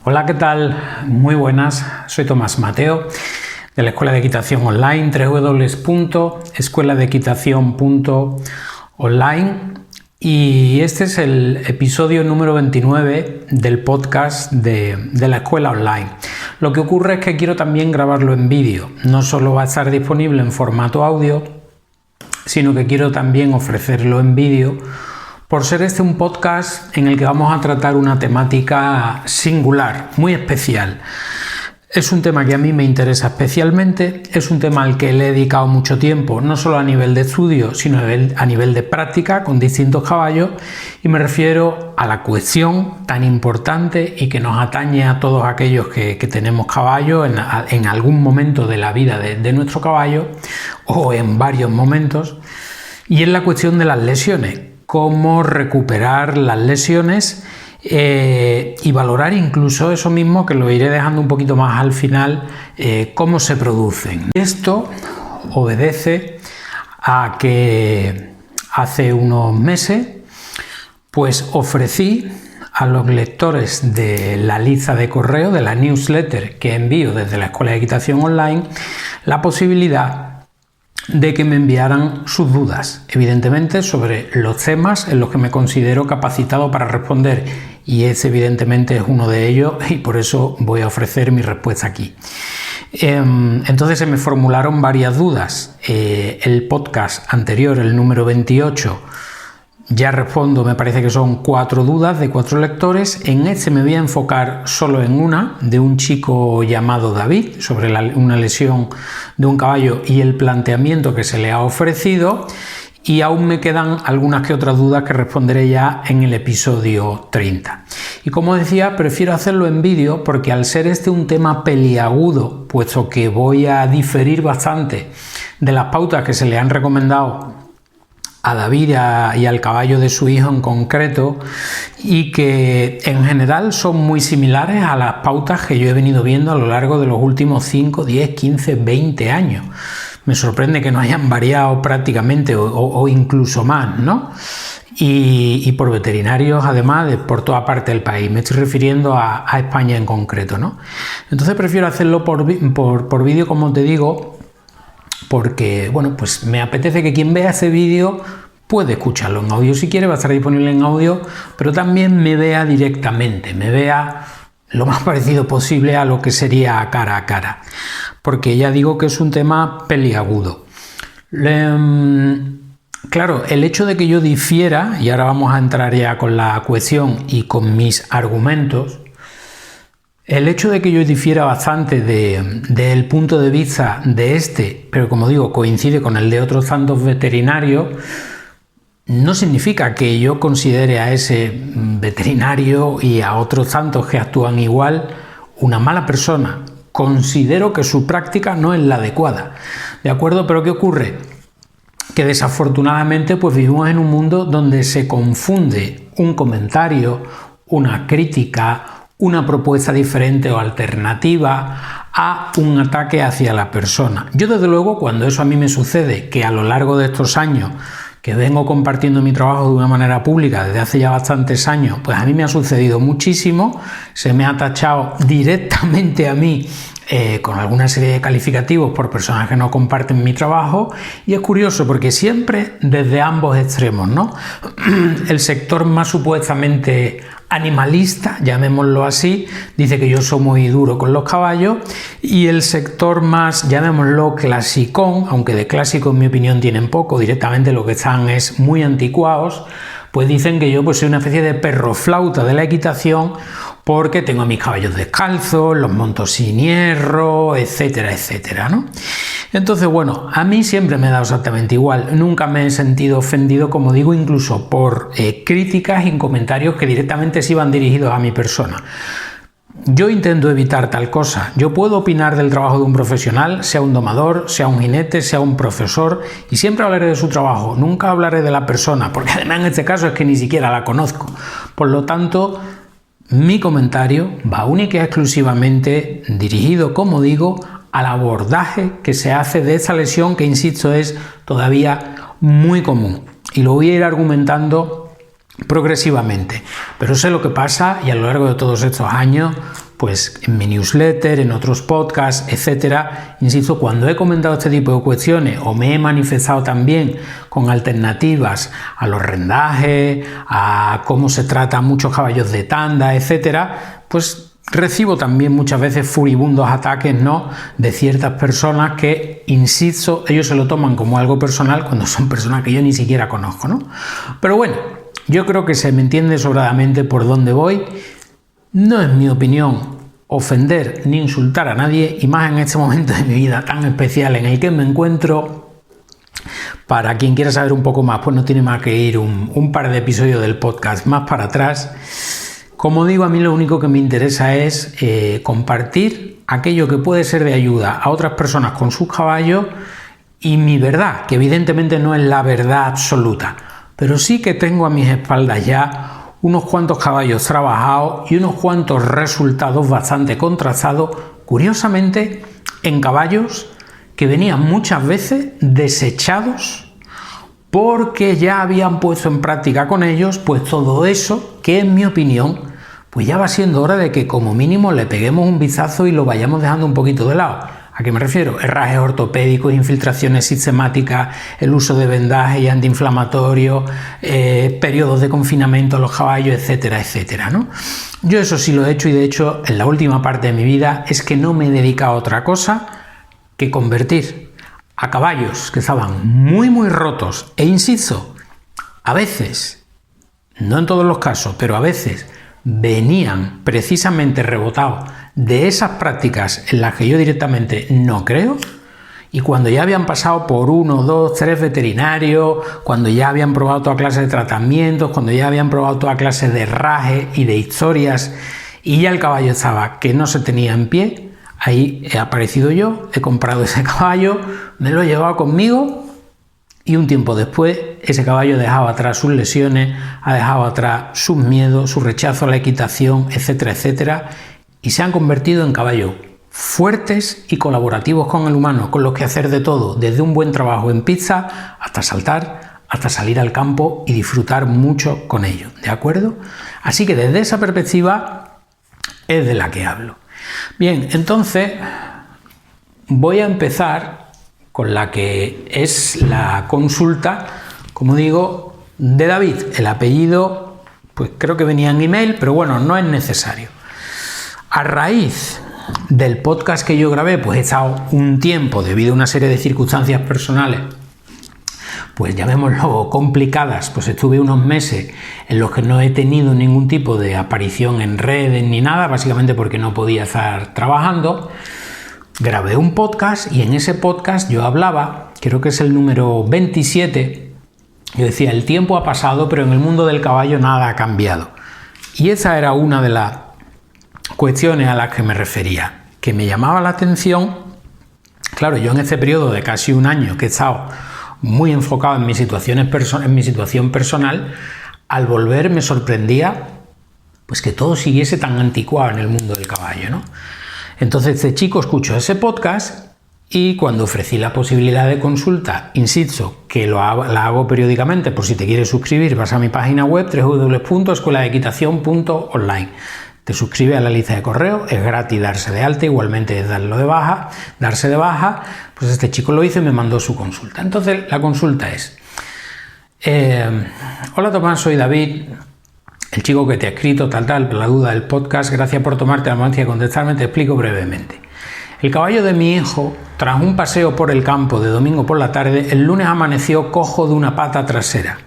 Hola, ¿qué tal? Muy buenas, soy Tomás Mateo de la Escuela de Equitación Online, www.escueladeequitacion.online, y este es el episodio número 29 del podcast de la Escuela Online. Lo que ocurre es que quiero también grabarlo en vídeo, no solo va a estar disponible en formato audio, sino que quiero también ofrecerlo en vídeo, por ser este un podcast en el que vamos a tratar una temática singular, muy especial. Es un tema que a mí me interesa especialmente, es un tema al que le he dedicado mucho tiempo, no solo a nivel de estudio, sino a nivel de práctica con distintos caballos, y me refiero a la cuestión tan importante y que nos atañe a todos aquellos que tenemos caballos en algún momento de la vida de nuestro caballo, o en varios momentos, y es la cuestión de las lesiones. Cómo recuperar las lesiones y valorar incluso eso mismo, que lo iré dejando un poquito más al final, cómo se producen. Esto obedece a que hace unos meses pues ofrecí a los lectores de la lista de correo, de la newsletter que envío desde la Escuela de Equitación Online, la posibilidad de que me enviaran sus dudas, evidentemente sobre los temas en los que me considero capacitado para responder, y ese evidentemente es uno de ellos, y por eso voy a ofrecer mi respuesta aquí. Entonces se me formularon varias dudas. El podcast anterior, el número 28, ya respondo, me parece que son 4 dudas de 4 lectores. En este me voy a enfocar solo en una, de un chico llamado David, sobre una lesión de un caballo y el planteamiento que se le ha ofrecido, y aún me quedan algunas que otras dudas que responderé ya en el episodio 30. Y como decía, prefiero hacerlo en vídeo porque al ser este un tema peliagudo, puesto que voy a diferir bastante de las pautas que se le han recomendado a David y al caballo de su hijo en concreto, y que en general son muy similares a las pautas que yo he venido viendo a lo largo de los últimos 5, 10, 15, 20 años. Me sorprende que no hayan variado prácticamente o incluso más, ¿no? Y por veterinarios, además, por toda parte del país. Me estoy refiriendo a España en concreto, ¿no? Entonces prefiero hacerlo por vídeo, como te digo, porque, bueno, pues me apetece que quien vea ese vídeo puede escucharlo en audio si quiere, va a estar disponible en audio, pero también me vea directamente, me vea lo más parecido posible a lo que sería cara a cara, porque ya digo que es un tema peliagudo. Claro, el hecho de que yo difiera, y ahora vamos a entrar ya con la cuestión y con mis argumentos, el hecho de que yo difiera bastante del punto de vista de este, pero como digo, coincide con el de otros tantos veterinarios, no significa que yo considere a ese veterinario y a otros tantos que actúan igual una mala persona. Considero que su práctica no es la adecuada, ¿de acuerdo? Pero ¿qué ocurre? Que desafortunadamente pues vivimos en un mundo donde se confunde un comentario, una crítica, una propuesta diferente o alternativa a un ataque hacia la persona. Yo, desde luego, cuando eso a mí me sucede, que a lo largo de estos años que vengo compartiendo mi trabajo de una manera pública desde hace ya bastantes años, pues a mí me ha sucedido muchísimo, se me ha tachado directamente a mí con alguna serie de calificativos por personas que no comparten mi trabajo, y es curioso porque siempre desde ambos extremos, ¿no? El sector más supuestamente animalista, llamémoslo así, dice que yo soy muy duro con los caballos, y el sector más, llamémoslo clasicón, aunque de clásico en mi opinión tienen poco, directamente lo que están es muy anticuados, pues dicen que yo pues soy una especie de perro flauta de la equitación porque tengo a mis caballos descalzos, los monto sin hierro, etcétera, etcétera, ¿no? Entonces, bueno, a mí siempre me ha dado exactamente igual, nunca me he sentido ofendido, como digo, incluso por críticas y comentarios que directamente se iban dirigidos a mi persona. Yo intento evitar tal cosa. Yo puedo opinar del trabajo de un profesional, sea un domador, sea un jinete, sea un profesor, y siempre hablaré de su trabajo, nunca hablaré de la persona, porque además en este caso es que ni siquiera la conozco. Por lo tanto, mi comentario va única y exclusivamente dirigido, como digo, al abordaje que se hace de esta lesión que, insisto, es todavía muy común. Y lo voy a ir argumentando progresivamente, pero sé lo que pasa, y a lo largo de todos estos años pues en mi newsletter, en otros podcasts, etcétera. Insisto, cuando he comentado este tipo de cuestiones o me he manifestado también con alternativas a los rendajes, a cómo se trata a muchos caballos de tanda, etcétera, pues recibo también muchas veces furibundos ataques, ¿no?, de ciertas personas que, insisto, ellos se lo toman como algo personal cuando son personas que yo ni siquiera conozco, ¿no? Pero bueno, yo creo que se me entiende sobradamente por dónde voy. No es mi opinión ofender ni insultar a nadie, y más en este momento de mi vida tan especial en el que me encuentro. Para quien quiera saber un poco más, pues no tiene más que ir un par de episodios del podcast más para atrás. Como digo, a mí lo único que me interesa es compartir aquello que puede ser de ayuda a otras personas con sus caballos y mi verdad, que evidentemente no es la verdad absoluta, pero sí que tengo a mis espaldas ya unos cuantos caballos trabajados y unos cuantos resultados bastante contrastados, curiosamente en caballos que venían muchas veces desechados porque ya habían puesto en práctica con ellos pues todo eso que, en mi opinión, pues ya va siendo hora de que como mínimo le peguemos un vistazo y lo vayamos dejando un poquito de lado. ¿A qué me refiero? Herrajes ortopédicos, infiltraciones sistemáticas, el uso de vendajes y antiinflamatorios, periodos de confinamiento a los caballos, etcétera, etcétera, ¿no? Yo eso sí lo he hecho, y de hecho en la última parte de mi vida es que no me he dedicado a otra cosa que convertir a caballos que estaban muy muy rotos, e insisto, a veces, no en todos los casos, pero a veces venían precisamente rebotados de esas prácticas en las que yo directamente no creo, y cuando ya habían pasado por 1, 2, 3 veterinarios, cuando ya habían probado toda clase de tratamientos, cuando ya habían probado toda clase de herrajes y de historias, y ya el caballo estaba que no se tenía en pie, ahí he aparecido yo, he comprado ese caballo, me lo he llevado conmigo, y un tiempo después ese caballo dejaba atrás sus lesiones, ha dejado atrás sus miedos, su rechazo a la equitación, etcétera, etcétera, y se han convertido en caballos fuertes y colaborativos con el humano, con los que hacer de todo, desde un buen trabajo en pista hasta saltar, hasta salir al campo y disfrutar mucho con ellos, ¿de acuerdo? Así que desde esa perspectiva es de la que hablo. Bien, entonces voy a empezar con la que es la consulta, como digo, de David. El apellido, pues creo que venía en email, pero bueno, no es necesario. A raíz del podcast que yo grabé, pues he estado un tiempo, debido a una serie de circunstancias personales, pues llamémoslo complicadas, pues estuve unos meses en los que no he tenido ningún tipo de aparición en redes ni nada, básicamente porque no podía estar trabajando. Grabé un podcast y en ese podcast yo hablaba, creo que es el número 27, yo decía: el tiempo ha pasado, pero en el mundo del caballo nada ha cambiado. Y esa era una de las cuestiones a las que me refería, que me llamaba la atención. Claro, yo en este periodo de casi un año que he estado muy enfocado en mi situación personal, al volver me sorprendía pues que todo siguiese tan anticuado en el mundo del caballo, ¿no? Entonces este chico escuchó ese podcast y cuando ofrecí la posibilidad de consulta, insisto, que la hago periódicamente, por si te quieres suscribir, vas a mi página web www.escueladeequitacion.online. Te suscribes a la lista de correo, es gratis darse de alta, igualmente es darse de baja, pues este chico lo hizo y me mandó su consulta. Entonces la consulta es: hola Tomás, soy David, el chico que te ha escrito, la duda del podcast, gracias por tomarte la molestia de contestarme, te explico brevemente. El caballo de mi hijo, tras un paseo por el campo de domingo por la tarde, el lunes amaneció cojo de una pata trasera,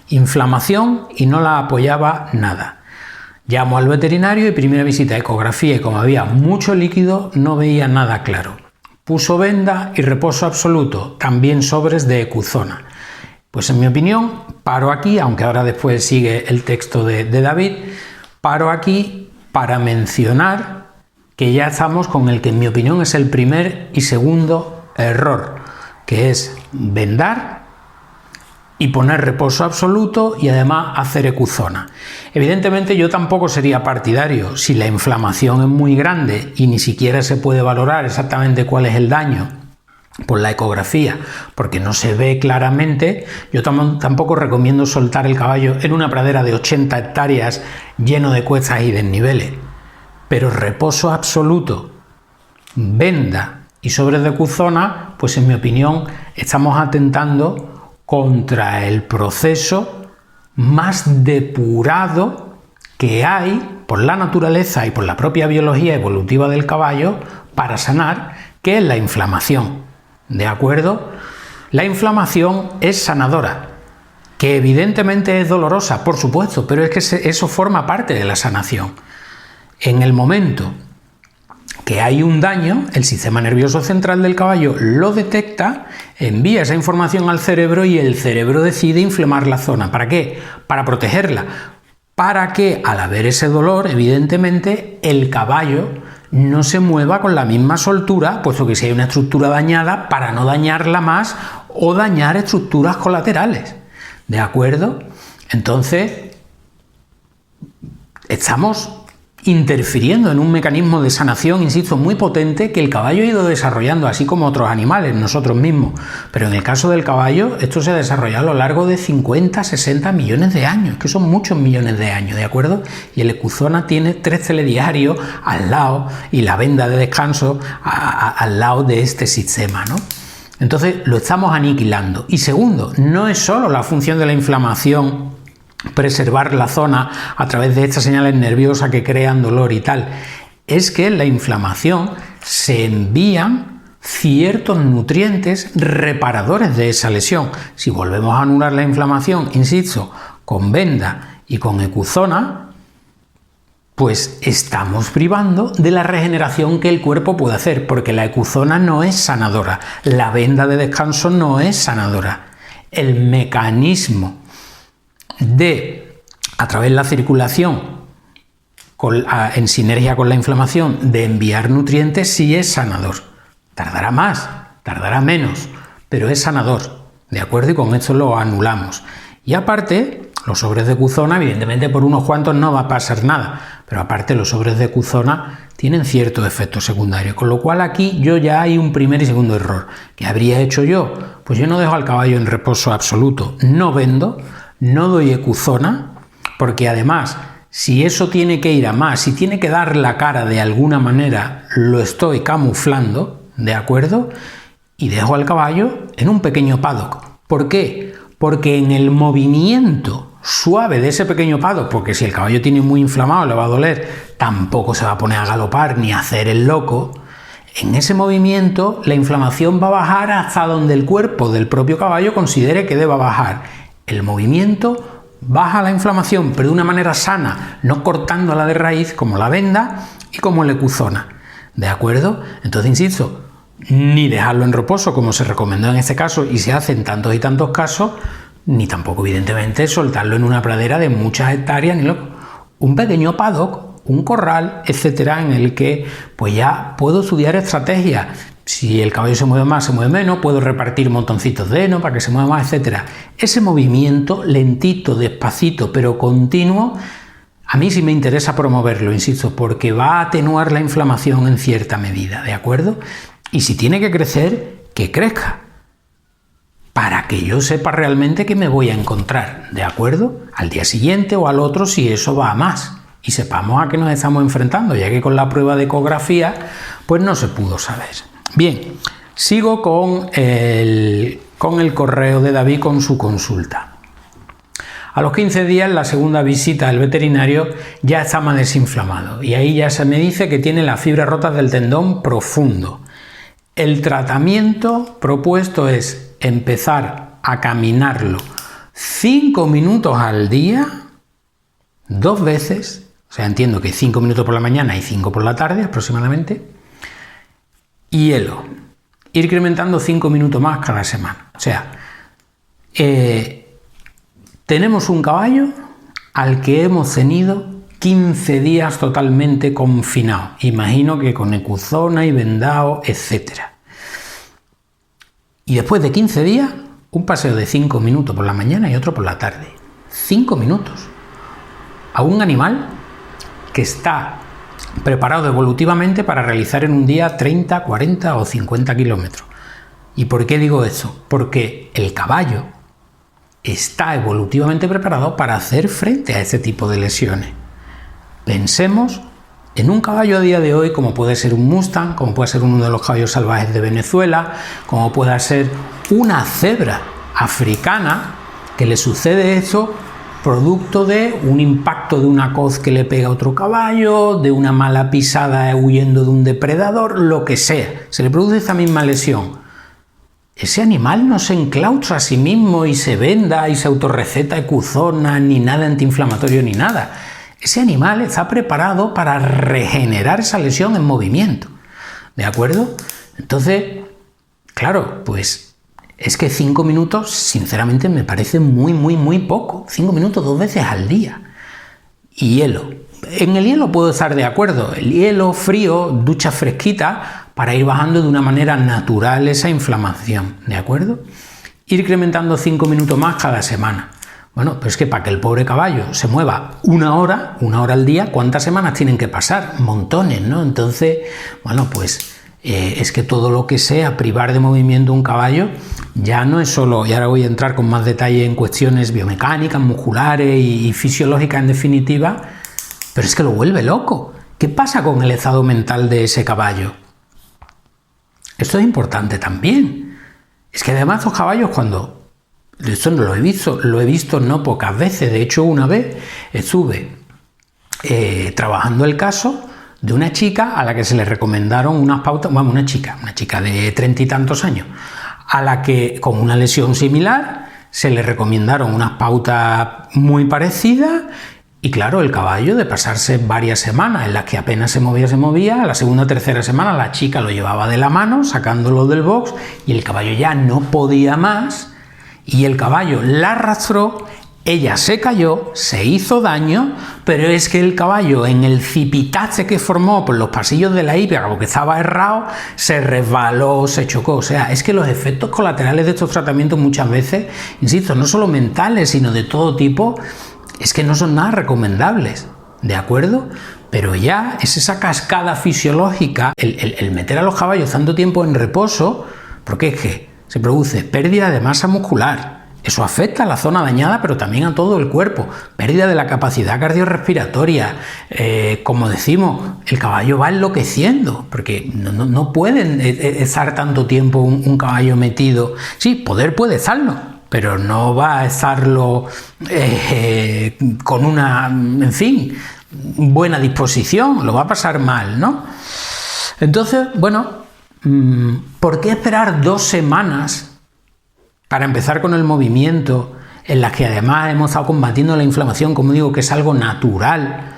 inflamación y no la apoyaba nada. Llamó al veterinario y primera visita a ecografía, y como había mucho líquido no veía nada claro. Puso venda y reposo absoluto, también sobres de Ecuzona. Pues en mi opinión, paro aquí, aunque ahora después sigue el texto de David, paro aquí para mencionar que ya estamos con el que en mi opinión es el primer y segundo error, que es vendar y poner reposo absoluto y además hacer Ecuzona. Evidentemente yo tampoco sería partidario, si la inflamación es muy grande y ni siquiera se puede valorar exactamente cuál es el daño por la ecografía, porque no se ve claramente, yo tampoco recomiendo soltar el caballo en una pradera de 80 hectáreas lleno de cuestas y desniveles. pero reposo absoluto, venda y sobres de Cuzona, pues en mi opinión estamos atentando contra el proceso más depurado que hay por la naturaleza y por la propia biología evolutiva del caballo para sanar, que es la inflamación. ¿De acuerdo? La inflamación es sanadora, que evidentemente es dolorosa, por supuesto, pero es que eso forma parte de la sanación. En el momento que hay un daño, el sistema nervioso central del caballo lo detecta, envía esa información al cerebro y el cerebro decide inflamar la zona. ¿Para qué? Para protegerla. Para que al haber ese dolor, evidentemente, el caballo no se mueva con la misma soltura, puesto que si hay una estructura dañada, para no dañarla más o dañar estructuras colaterales. ¿De acuerdo? Entonces, estamos interfiriendo en un mecanismo de sanación, insisto, muy potente que el caballo ha ido desarrollando, así como otros animales, nosotros mismos. Pero en el caso del caballo, esto se ha desarrollado a lo largo de 50, 60 millones de años, que son muchos millones de años, ¿de acuerdo? Y el Ecuzona tiene 3 telediarios al lado y la venda de descanso al lado de este sistema, ¿no? Entonces, lo estamos aniquilando. Y segundo, no es solo la función de la inflamación preservar la zona a través de estas señales nerviosas que crean dolor y tal, es que en la inflamación se envían ciertos nutrientes reparadores de esa lesión. Si volvemos a anular la inflamación, insisto, con venda y con Ecuzona, pues estamos privando de la regeneración que el cuerpo puede hacer, porque la Ecuzona no es sanadora, la venda de descanso no es sanadora. El mecanismo de, a través de la circulación, en sinergia con la inflamación, de enviar nutrientes, sí es sanador. Tardará más, tardará menos, pero es sanador, ¿de acuerdo? Y con esto lo anulamos. Y aparte, los sobres de Ecuzona, evidentemente por unos cuantos no va a pasar nada, pero aparte los sobres de Ecuzona tienen ciertos efectos secundarios, con lo cual aquí yo ya hay un primer y segundo error. ¿Qué habría hecho yo? Pues yo no dejo al caballo en reposo absoluto, no vendo, no doy Ecuzona, porque además, si eso tiene que ir a más, si tiene que dar la cara de alguna manera, lo estoy camuflando, ¿de acuerdo? Y dejo al caballo en un pequeño paddock. ¿Por qué? Porque en el movimiento suave de ese pequeño paddock, porque si el caballo tiene muy inflamado le va a doler, tampoco se va a poner a galopar ni a hacer el loco. En ese movimiento la inflamación va a bajar hasta donde el cuerpo del propio caballo considere que deba bajar. El movimiento baja la inflamación, pero de una manera sana, no cortándola de raíz como la venda y como el Ecuzona. ¿De acuerdo? Entonces, insisto, ni dejarlo en reposo, como se recomendó en este caso y se hace en tantos y tantos casos, ni tampoco, evidentemente, soltarlo en una pradera de muchas hectáreas, ni loco. Un pequeño paddock, un corral, etcétera, en el que pues ya puedo estudiar estrategias. Si el caballo se mueve más, se mueve menos, puedo repartir montoncitos de heno para que se mueva más, etcétera. Ese movimiento lentito, despacito, pero continuo, a mí sí me interesa promoverlo, insisto, porque va a atenuar la inflamación en cierta medida, ¿de acuerdo? Y si tiene que crecer, que crezca, para que yo sepa realmente qué me voy a encontrar, ¿de acuerdo? Al día siguiente o al otro, si eso va a más, y sepamos a qué nos estamos enfrentando, ya que con la prueba de ecografía, pues no se pudo saber. Bien, sigo con el correo de David con su consulta. A los 15 días, la segunda visita al veterinario ya está más desinflamado y ahí ya se me dice que tiene las fibras rotas del tendón profundo. El tratamiento propuesto es empezar a caminarlo 5 minutos al día, 2 veces, o sea, entiendo que 5 minutos por la mañana y 5 por la tarde aproximadamente, y hielo. Ir incrementando 5 minutos más cada semana. O sea, tenemos un caballo al que hemos tenido 15 días totalmente confinado. Imagino que con Ecuzona y vendado, etc. Y después de 15 días, un paseo de 5 minutos por la mañana y otro por la tarde. 5 minutos. A un animal que está preparado evolutivamente para realizar en un día 30, 40 o 50 kilómetros. ¿Y por qué digo eso? Porque el caballo está evolutivamente preparado para hacer frente a este tipo de lesiones. Pensemos en un caballo a día de hoy, como puede ser un Mustang, como puede ser uno de los caballos salvajes de Venezuela, como puede ser una cebra africana, que le sucede esto producto de un impacto de una coz que le pega a otro caballo, de una mala pisada huyendo de un depredador, lo que sea, se le produce esta misma lesión. Ese animal no se enclaustra a sí mismo y se venda y se autorreceta ecuzona, ni nada antiinflamatorio ni nada. Ese animal está preparado para regenerar esa lesión en movimiento. ¿De acuerdo? Entonces, claro, pues es que 5 minutos, sinceramente, me parece muy poco. 5 minutos 2 veces al día. Y hielo. En el hielo puedo estar de acuerdo. El hielo frío, ducha fresquita, para ir bajando de una manera natural esa inflamación. ¿De acuerdo? Ir incrementando 5 minutos más cada semana. Bueno, pero es que para que el pobre caballo se mueva una hora al día, ¿cuántas semanas tienen que pasar? Montones, ¿no? Entonces, bueno, pues es que todo lo que sea privar de movimiento un caballo ya no es solo, y ahora voy a entrar con más detalle en cuestiones biomecánicas, musculares y fisiológicas en definitiva, pero es que lo vuelve loco. ¿Qué pasa con el estado mental de ese caballo? Esto es importante también. Es que además los caballos cuando... Esto no lo he visto no pocas veces. De hecho, una vez estuve trabajando el caso de una chica a la que se le recomendaron unas pautas, vamos, una chica de 30 y tantos años, a la que con una lesión similar se le recomendaron unas pautas muy parecidas y claro, el caballo de pasarse varias semanas en las que apenas se movía, a la segunda o tercera semana la chica lo llevaba de la mano sacándolo del box y el caballo ya no podía más y el caballo la arrastró. Ella se cayó, se hizo daño, pero es que el caballo en el cipitache que formó por los pasillos de la hípica, porque estaba errado, se resbaló, se chocó. O sea, es que los efectos colaterales de estos tratamientos muchas veces, insisto, no solo mentales, sino de todo tipo, es que no son nada recomendables, ¿de acuerdo? Pero ya es esa cascada fisiológica, el meter a los caballos tanto tiempo en reposo, porque es que se produce pérdida de masa muscular. Eso afecta a la zona dañada, pero también a todo el cuerpo. Pérdida de la capacidad cardiorrespiratoria. Como decimos, el caballo va enloqueciendo, porque no pueden estar tanto tiempo un caballo metido. Sí, poder puede estarlo, pero no va a estarlo con una, en fin, buena disposición. Lo va a pasar mal, ¿no? Entonces, bueno, ¿por qué esperar 2 semanas para empezar con el movimiento, en las que además hemos estado combatiendo la inflamación, como digo, que es algo natural,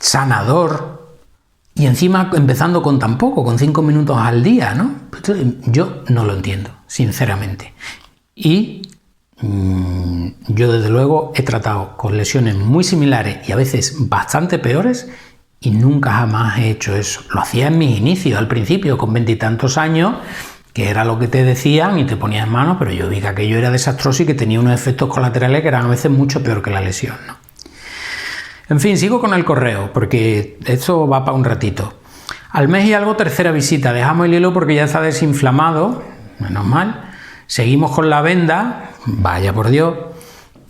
sanador, y encima empezando con tan poco, con 5 minutos al día, ¿no? Yo no lo entiendo, sinceramente. Y yo desde luego he tratado con lesiones muy similares y a veces bastante peores y nunca jamás he hecho eso. Lo hacía en mis inicios, al principio, con 20 y tantos años, que era lo que te decían y te ponías en mano, pero yo vi que aquello era desastroso y que tenía unos efectos colaterales que eran a veces mucho peor que la lesión, ¿no? En fin, sigo con el correo, porque esto va para un ratito. Al mes y algo, tercera visita. Dejamos el hielo porque ya está desinflamado, menos mal. Seguimos con la venda, vaya por Dios,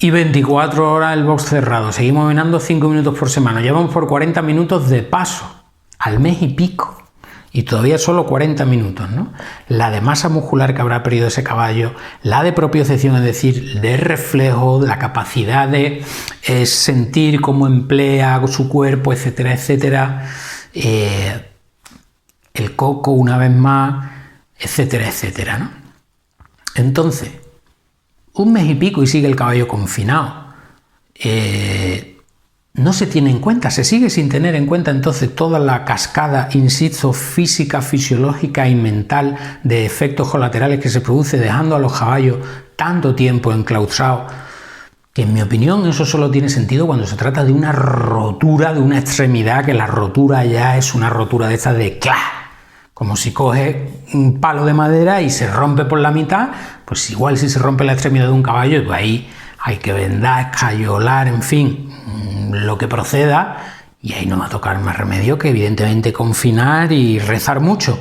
y 24 horas el box cerrado. Seguimos venando 5 minutos por semana. Llevamos por 40 minutos de paso, al mes y pico. Y todavía solo 40 minutos, ¿no? La de masa muscular que habrá perdido ese caballo, la de propiocepción, es decir, de reflejo, de la capacidad de sentir cómo emplea su cuerpo, etcétera, etcétera. El coco una vez más, etcétera, etcétera, ¿no? Entonces, un mes y pico y sigue el caballo confinado. No se tiene en cuenta, se sigue sin tener en cuenta entonces toda la cascada, insisto, física, fisiológica y mental de efectos colaterales que se produce dejando a los caballos tanto tiempo enclaustrados, que en mi opinión eso solo tiene sentido cuando se trata de una rotura de una extremidad, que la rotura ya es una rotura de estas de ¡clac! Como si coge un palo de madera y se rompe por la mitad, pues igual si se rompe la extremidad de un caballo, pues ahí hay que vendar, escayolar, en fin, lo que proceda, y ahí no va a tocar más remedio que evidentemente confinar y rezar mucho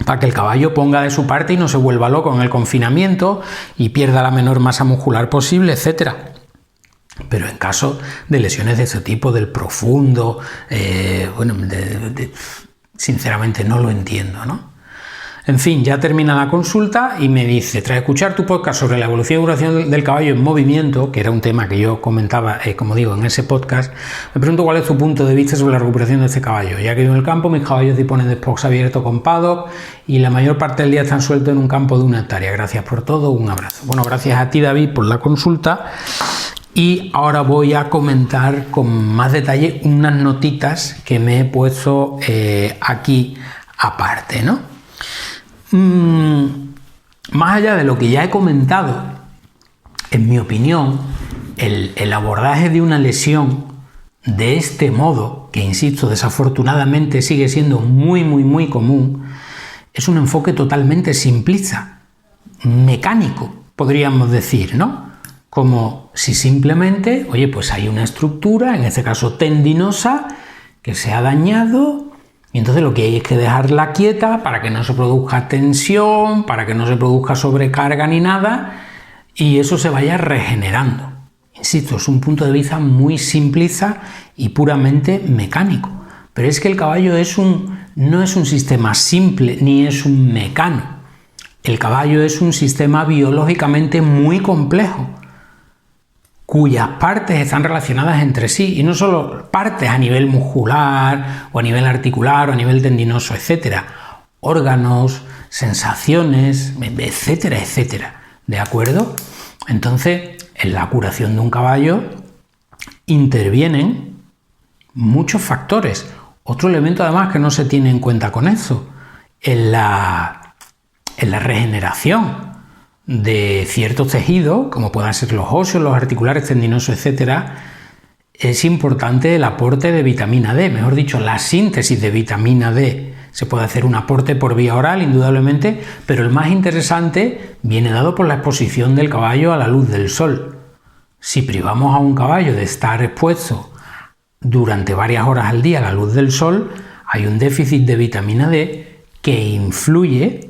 para que el caballo ponga de su parte y no se vuelva loco en el confinamiento y pierda la menor masa muscular posible, etcétera. Pero en caso de lesiones de este tipo, del profundo, sinceramente no lo entiendo, ¿no? En fin, ya termina la consulta y me dice, tras escuchar tu podcast sobre la evolución y duración del caballo en movimiento, que era un tema que yo comentaba, como digo, en ese podcast, me pregunto cuál es tu punto de vista sobre la recuperación de este caballo. Ya que vivo en el campo, mis caballos disponen de spots abiertos con paddock y la mayor parte del día están sueltos en un campo de 1 hectárea. Gracias por todo, un abrazo. Bueno, gracias a ti, David, por la consulta. Y ahora voy a comentar con más detalle unas notitas que me he puesto aquí aparte, ¿no? Más allá de lo que ya he comentado, en mi opinión, el abordaje de una lesión de este modo, que insisto, desafortunadamente sigue siendo muy común, es un enfoque totalmente simplista, mecánico, podríamos decir, ¿no? Como si simplemente, pues hay una estructura, en este caso tendinosa, que se ha dañado. Y entonces lo que hay es que dejarla quieta para que no se produzca tensión, para que no se produzca sobrecarga ni nada, y eso se vaya regenerando. Insisto, es un punto de vista muy simplista y puramente mecánico. Pero es que el caballo no es un sistema simple ni es un mecano. El caballo es un sistema biológicamente muy complejo, cuyas partes están relacionadas entre sí, y no solo partes a nivel muscular o a nivel articular o a nivel tendinoso, etcétera, órganos, sensaciones, etcétera, ¿de acuerdo? Entonces, en la curación de un caballo intervienen muchos factores. Otro elemento además que no se tiene en cuenta con eso, en la regeneración de ciertos tejidos, como puedan ser los óseos, los articulares, tendinosos, etcétera, es importante el aporte de vitamina D, mejor dicho, la síntesis de vitamina D. Se puede hacer un aporte por vía oral, indudablemente, pero el más interesante viene dado por la exposición del caballo a la luz del sol. Si privamos a un caballo de estar expuesto durante varias horas al día a la luz del sol, hay un déficit de vitamina D que influye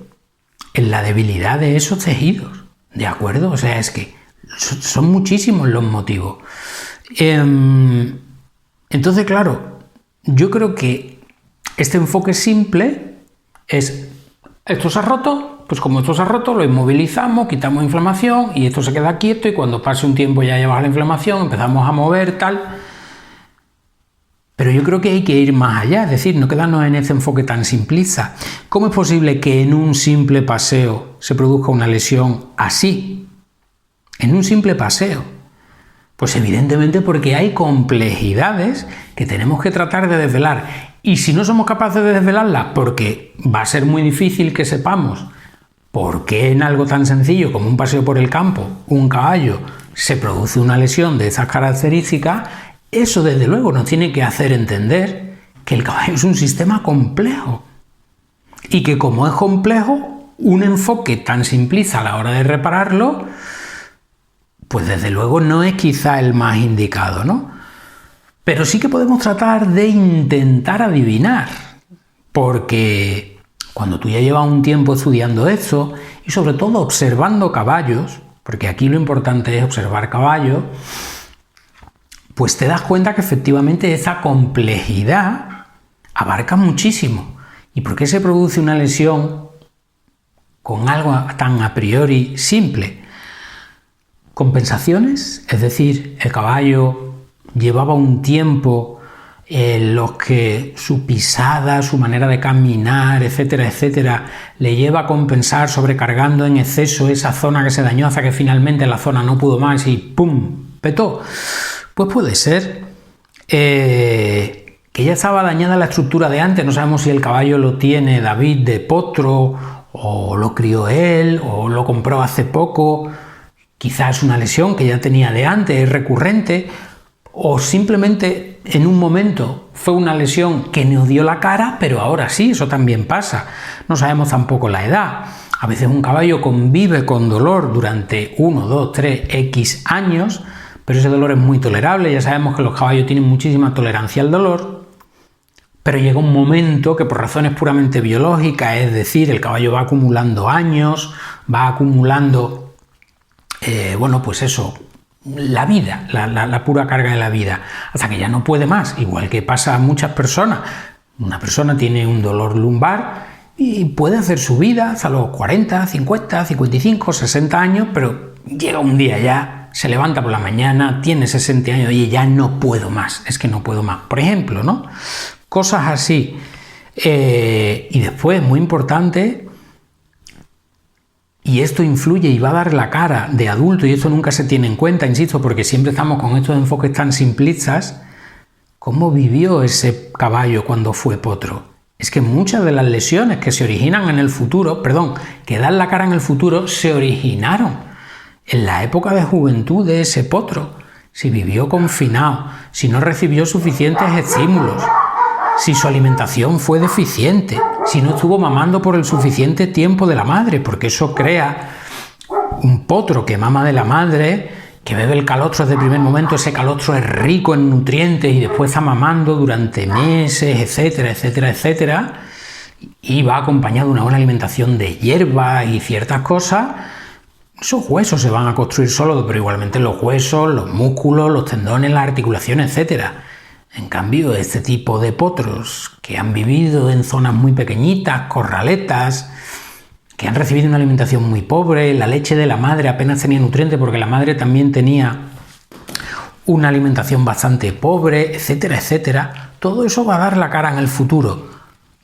en la debilidad de esos tejidos, ¿de acuerdo? O sea, es que son muchísimos los motivos. Entonces, claro, yo creo que este enfoque simple es, esto se ha roto, pues como esto se ha roto, lo inmovilizamos, quitamos inflamación y esto se queda quieto, y cuando pase un tiempo ya lleva la inflamación, empezamos a mover, tal. Pero yo creo que hay que ir más allá, es decir, no quedarnos en este enfoque tan simplista. ¿Cómo es posible que en un simple paseo se produzca una lesión así? En un simple paseo. Pues evidentemente porque hay complejidades que tenemos que tratar de desvelar. Y si no somos capaces de desvelarlas, porque va a ser muy difícil que sepamos por qué en algo tan sencillo como un paseo por el campo, un caballo, se produce una lesión de esas características, eso desde luego nos tiene que hacer entender que el caballo es un sistema complejo y que como es complejo, un enfoque tan simplista a la hora de repararlo, pues desde luego no es quizá el más indicado, ¿no? Pero sí que podemos tratar de intentar adivinar, porque cuando tú ya llevas un tiempo estudiando esto y sobre todo observando caballos, porque aquí lo importante es observar caballos, pues te das cuenta que efectivamente esa complejidad abarca muchísimo. ¿Y por qué se produce una lesión con algo tan a priori simple? Compensaciones, es decir, el caballo llevaba un tiempo en los que su pisada, su manera de caminar, etcétera, le lleva a compensar sobrecargando en exceso esa zona que se dañó hasta que finalmente la zona no pudo más y ¡pum!, petó. Pues puede ser que ya estaba dañada la estructura de antes. No sabemos si el caballo lo tiene David de potro, o lo crió él, o lo compró hace poco. Quizás es una lesión que ya tenía de antes, es recurrente, o simplemente en un momento fue una lesión que nos dio la cara, pero ahora sí, eso también pasa. No sabemos tampoco la edad. A veces un caballo convive con dolor durante 1, 2, 3, X años, pero ese dolor es muy tolerable. Ya sabemos que los caballos tienen muchísima tolerancia al dolor, pero llega un momento que por razones puramente biológicas, es decir, el caballo va acumulando años, va acumulando, la vida, la pura carga de la vida, hasta que ya no puede más, igual que pasa a muchas personas. Una persona tiene un dolor lumbar y puede hacer su vida hasta los 40, 50, 55, 60 años, pero llega un día ya, se levanta por la mañana, tiene 60 años y ya no puedo más, es que no puedo más. Por ejemplo, ¿no? Cosas así. Y después, muy importante, y esto influye y va a dar la cara de adulto, y esto nunca se tiene en cuenta, insisto, porque siempre estamos con estos enfoques tan simplistas. ¿Cómo vivió ese caballo cuando fue potro? Es que muchas de las lesiones que se originan en el futuro, que dan la cara en el futuro, se originaron en la época de juventud de ese potro. Si vivió confinado, si no recibió suficientes estímulos, si su alimentación fue deficiente, si no estuvo mamando por el suficiente tiempo de la madre, porque eso crea un potro que mama de la madre, que bebe el calostro desde el primer momento, ese calostro es rico en nutrientes y después está mamando durante meses, etcétera, etcétera, etcétera, y va acompañado de una buena alimentación de hierbas y ciertas cosas. Esos huesos se van a construir solos, pero igualmente los huesos, los músculos, los tendones, las articulaciones, etcétera. En cambio, este tipo de potros que han vivido en zonas muy pequeñitas, corraletas, que han recibido una alimentación muy pobre, la leche de la madre apenas tenía nutrientes porque la madre también tenía una alimentación bastante pobre, etcétera, etcétera, todo eso va a dar la cara en el futuro.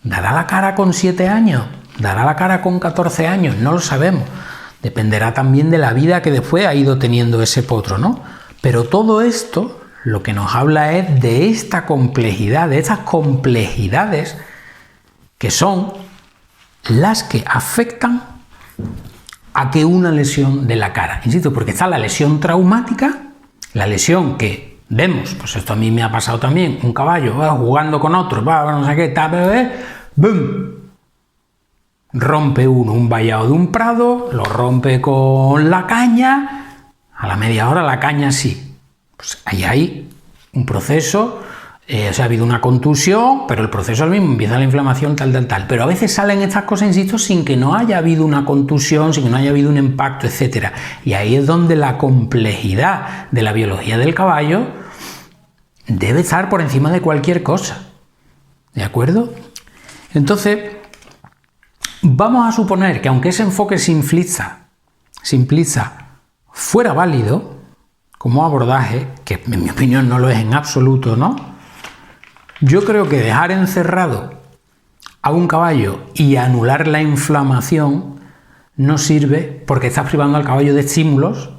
¿Dará la cara con 7 años? ¿Dará la cara con 14 años? No lo sabemos. Dependerá también de la vida que después ha ido teniendo ese potro, ¿no? Pero todo esto lo que nos habla es de esta complejidad, de estas complejidades que son las que afectan a que una lesión de la cara. Insisto, porque está la lesión traumática, la lesión que vemos, pues esto a mí me ha pasado también, un caballo va jugando con otro, no sé qué, ¡bum! Rompe un vallado de un prado, lo rompe con la caña, a la media hora la caña sí. Pues ahí hay un proceso, ha habido una contusión, pero el proceso es el mismo, empieza la inflamación, tal. Pero a veces salen estas cosas, insisto, sin que no haya habido una contusión, sin que no haya habido un impacto, etc. Y ahí es donde la complejidad de la biología del caballo debe estar por encima de cualquier cosa. ¿De acuerdo? Entonces, vamos a suponer que aunque ese enfoque simplista fuera válido como abordaje, que en mi opinión no lo es en absoluto, ¿no? Yo creo que dejar encerrado a un caballo y anular la inflamación no sirve porque estás privando al caballo de estímulos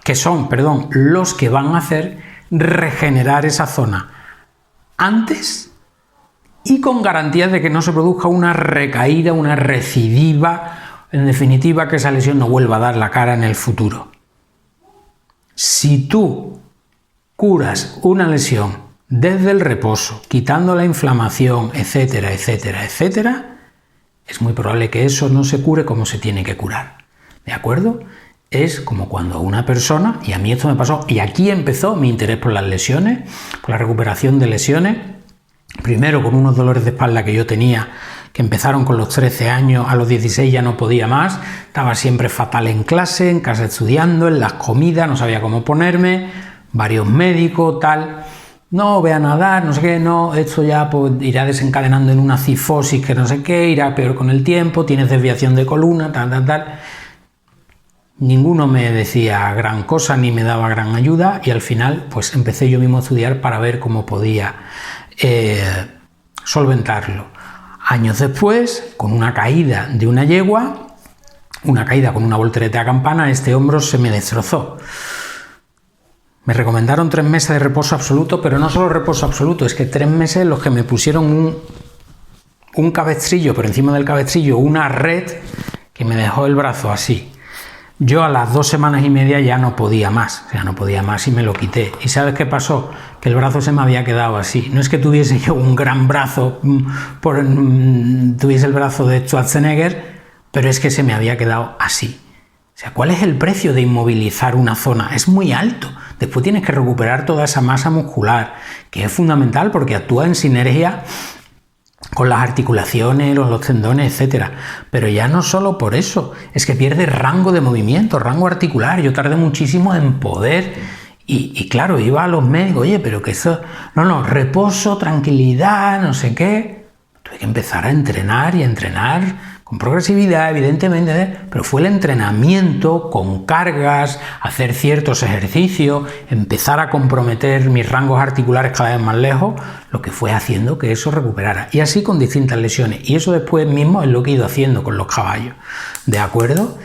que son los que van a hacer regenerar esa zona antes y con garantías de que no se produzca una recaída, una recidiva, en definitiva que esa lesión no vuelva a dar la cara en el futuro. Si tú curas una lesión desde el reposo, quitando la inflamación, etcétera, etcétera, etcétera, es muy probable que eso no se cure como se tiene que curar. ¿De acuerdo? Es como cuando una persona, y a mí esto me pasó, y aquí empezó mi interés por las lesiones, por la recuperación de lesiones, primero con unos dolores de espalda que yo tenía, que empezaron con los 13 años, a los 16 ya no podía más, estaba siempre fatal en clase, en casa estudiando, en las comidas, no sabía cómo ponerme, varios médicos, tal, no, ve a nadar, no sé qué, no, esto ya pues, irá desencadenando en una cifosis que no sé qué, irá peor con el tiempo, tienes desviación de columna, tal. Ninguno me decía gran cosa ni me daba gran ayuda y al final pues empecé yo mismo a estudiar para ver cómo podía solventarlo. Años después, con una caída de una yegua, una caída con una voltereta a campana, este hombro se me destrozó. Me recomendaron 3 meses de reposo absoluto, pero no solo reposo absoluto, es que 3 meses en los que me pusieron un cabestrillo, por encima del cabestrillo una red que me dejó el brazo así. Yo a las 2 semanas y media ya no podía más, y me lo quité. ¿Y sabes qué pasó? Que el brazo se me había quedado así. No es que tuviese yo un gran brazo, tuviese el brazo de Schwarzenegger, pero es que se me había quedado así. O sea, ¿cuál es el precio de inmovilizar una zona? Es muy alto. Después tienes que recuperar toda esa masa muscular, que es fundamental porque actúa en sinergia con las articulaciones, los tendones, etcétera. Pero ya no solo por eso, es que pierde rango de movimiento, rango articular. Yo tardé muchísimo en poder... Y claro, iba a los médicos, oye, pero que eso... No, reposo, tranquilidad, no sé qué. Tuve que empezar a entrenar y a entrenar con progresividad, evidentemente, pero fue el entrenamiento con cargas, hacer ciertos ejercicios, empezar a comprometer mis rangos articulares cada vez más lejos, lo que fue haciendo que eso recuperara. Y así con distintas lesiones. Y eso después mismo es lo que he ido haciendo con los caballos. ¿De acuerdo?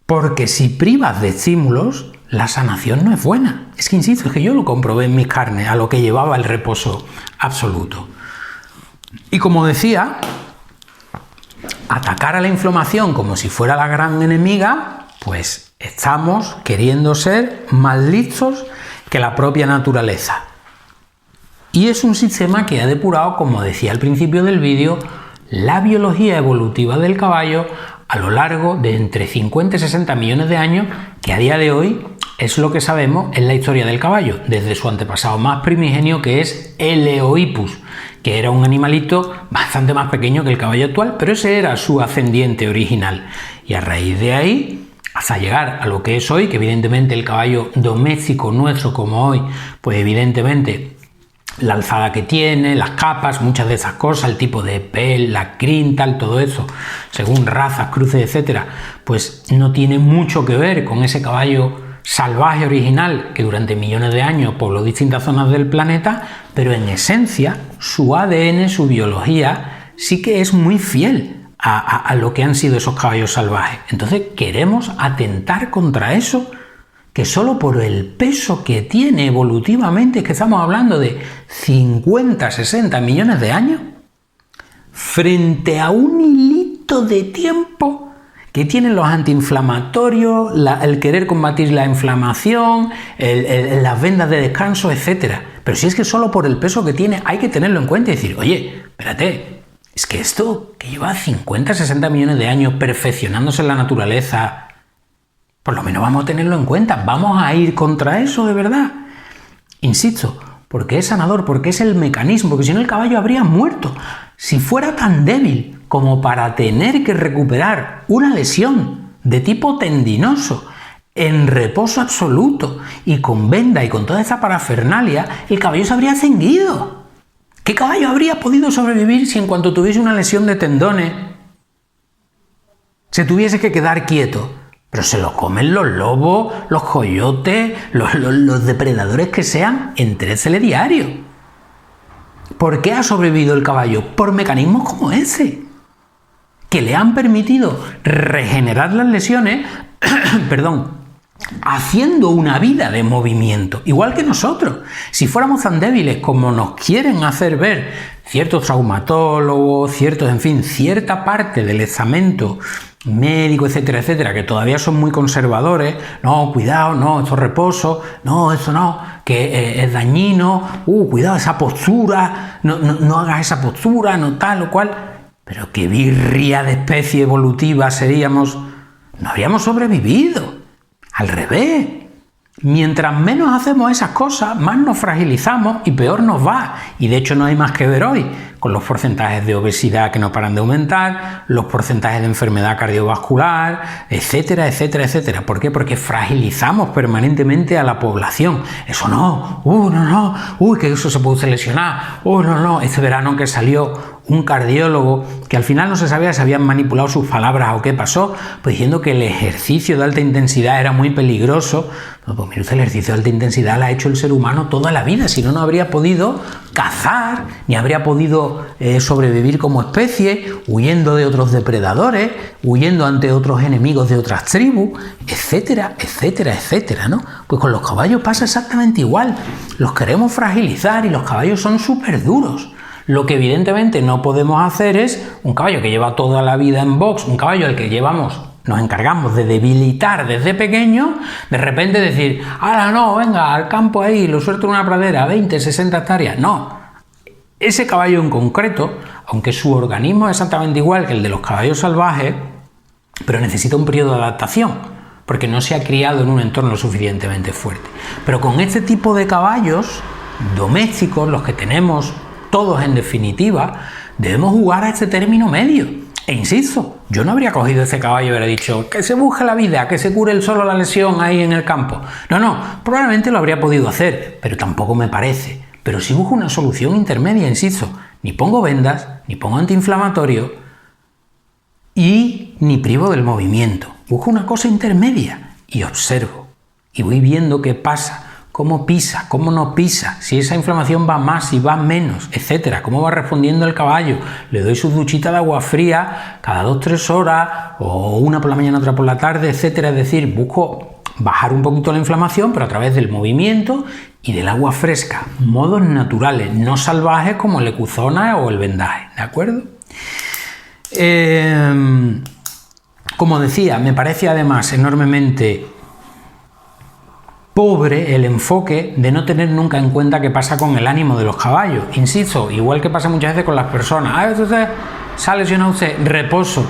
Porque si privas de estímulos, la sanación no es buena. Es que insisto, es que yo lo comprobé en mis carnes, a lo que llevaba el reposo absoluto. Y como decía, atacar a la inflamación como si fuera la gran enemiga, pues estamos queriendo ser más listos que la propia naturaleza. Y es un sistema que ha depurado, como decía al principio del vídeo, la biología evolutiva del caballo a lo largo de entre 50 y 60 millones de años, que a día de hoy es lo que sabemos en la historia del caballo, desde su antepasado más primigenio, que es Eleohippus, que era un animalito bastante más pequeño que el caballo actual, pero ese era su ascendiente original. Y a raíz de ahí, hasta llegar a lo que es hoy, que evidentemente el caballo doméstico nuestro como hoy, pues evidentemente la alzada que tiene, las capas, muchas de esas cosas, el tipo de pel, la crin, tal, todo eso, según razas, cruces, etcétera, pues no tiene mucho que ver con ese caballo salvaje original que durante millones de años pobló distintas zonas del planeta, pero en esencia su ADN, su biología, sí que es muy fiel a lo que han sido esos caballos salvajes. Entonces queremos atentar contra eso, que solo por el peso que tiene evolutivamente, es que estamos hablando de 50, 60 millones de años, frente a un hilito de tiempo que tienen los antiinflamatorios, el querer combatir la inflamación, las vendas de descanso, etc. Pero si es que solo por el peso que tiene hay que tenerlo en cuenta y decir, oye, espérate, es que esto que lleva 50, 60 millones de años perfeccionándose en la naturaleza, por lo menos vamos a tenerlo en cuenta, vamos a ir contra eso de verdad. Insisto, porque es sanador, porque es el mecanismo, porque si no el caballo habría muerto. Si fuera tan débil como para tener que recuperar una lesión de tipo tendinoso en reposo absoluto y con venda y con toda esa parafernalia, el caballo se habría extinguido. ¿Qué caballo habría podido sobrevivir si en cuanto tuviese una lesión de tendones se tuviese que quedar quieto? Pero se lo comen los lobos, los coyotes, los depredadores que sean en 3 telediarios. ¿Por qué ha sobrevivido el caballo? Por mecanismos como ese, que le han permitido regenerar las lesiones, haciendo una vida de movimiento, igual que nosotros. Si fuéramos tan débiles como nos quieren hacer ver ciertos traumatólogos, cierta parte del estamento médico, etcétera, etcétera, que todavía son muy conservadores, no, cuidado, no, esto es reposo, no, esto no, que es dañino, cuidado, esa postura, no hagas esa postura, no tal o cual, pero qué birria de especie evolutiva seríamos, no habríamos sobrevivido. Al revés, mientras menos hacemos esas cosas, más nos fragilizamos y peor nos va. Y de hecho no hay más que ver hoy, con los porcentajes de obesidad que no paran de aumentar, los porcentajes de enfermedad cardiovascular, etcétera, etcétera, etcétera. ¿Por qué? Porque fragilizamos permanentemente a la población. Eso no, que eso se puede lesionar, no. Este verano que salió un cardiólogo que al final no se sabía si habían manipulado sus palabras o qué pasó, pues diciendo que el ejercicio de alta intensidad era muy peligroso. Pues mire usted, el ejercicio de alta intensidad lo ha hecho el ser humano toda la vida, si no, no habría podido cazar, ni habría podido sobrevivir como especie, huyendo de otros depredadores, huyendo ante otros enemigos de otras tribus, etcétera, etcétera, etcétera, ¿no? Pues con los caballos pasa exactamente igual, los queremos fragilizar y los caballos son súper duros. Lo que evidentemente no podemos hacer es un caballo que lleva toda la vida en box, un caballo al que nos encargamos de debilitar desde pequeño, de repente decir, ¡hala, no, venga, al campo ahí, lo suelto en una pradera, 20, 60 hectáreas! No. Ese caballo en concreto, aunque su organismo es exactamente igual que el de los caballos salvajes, pero necesita un periodo de adaptación, porque no se ha criado en un entorno suficientemente fuerte. Pero con este tipo de caballos domésticos, los que tenemos todos en definitiva, debemos jugar a este término medio. E insisto, yo no habría cogido ese caballo y hubiera dicho que se busque la vida, que se cure él solo la lesión ahí en el campo. No, probablemente lo habría podido hacer, pero tampoco me parece. Pero sí busco una solución intermedia, insisto. Ni pongo vendas, ni pongo antiinflamatorio y ni privo del movimiento. Busco una cosa intermedia y observo. Y voy viendo qué pasa, cómo pisa, cómo no pisa, si esa inflamación va más, si va menos, etcétera, cómo va respondiendo el caballo. Le doy su duchita de agua fría cada 2-3 horas, o una por la mañana, otra por la tarde, etcétera. Es decir, busco bajar un poquito la inflamación, pero a través del movimiento y del agua fresca. Modos naturales, no salvajes como el ecuzona o el vendaje, ¿de acuerdo? Como decía, me parece además enormemente pobre el enfoque de no tener nunca en cuenta qué pasa con el ánimo de los caballos. Insisto, igual que pasa muchas veces con las personas. Entonces, se ha lesionado usted, reposo.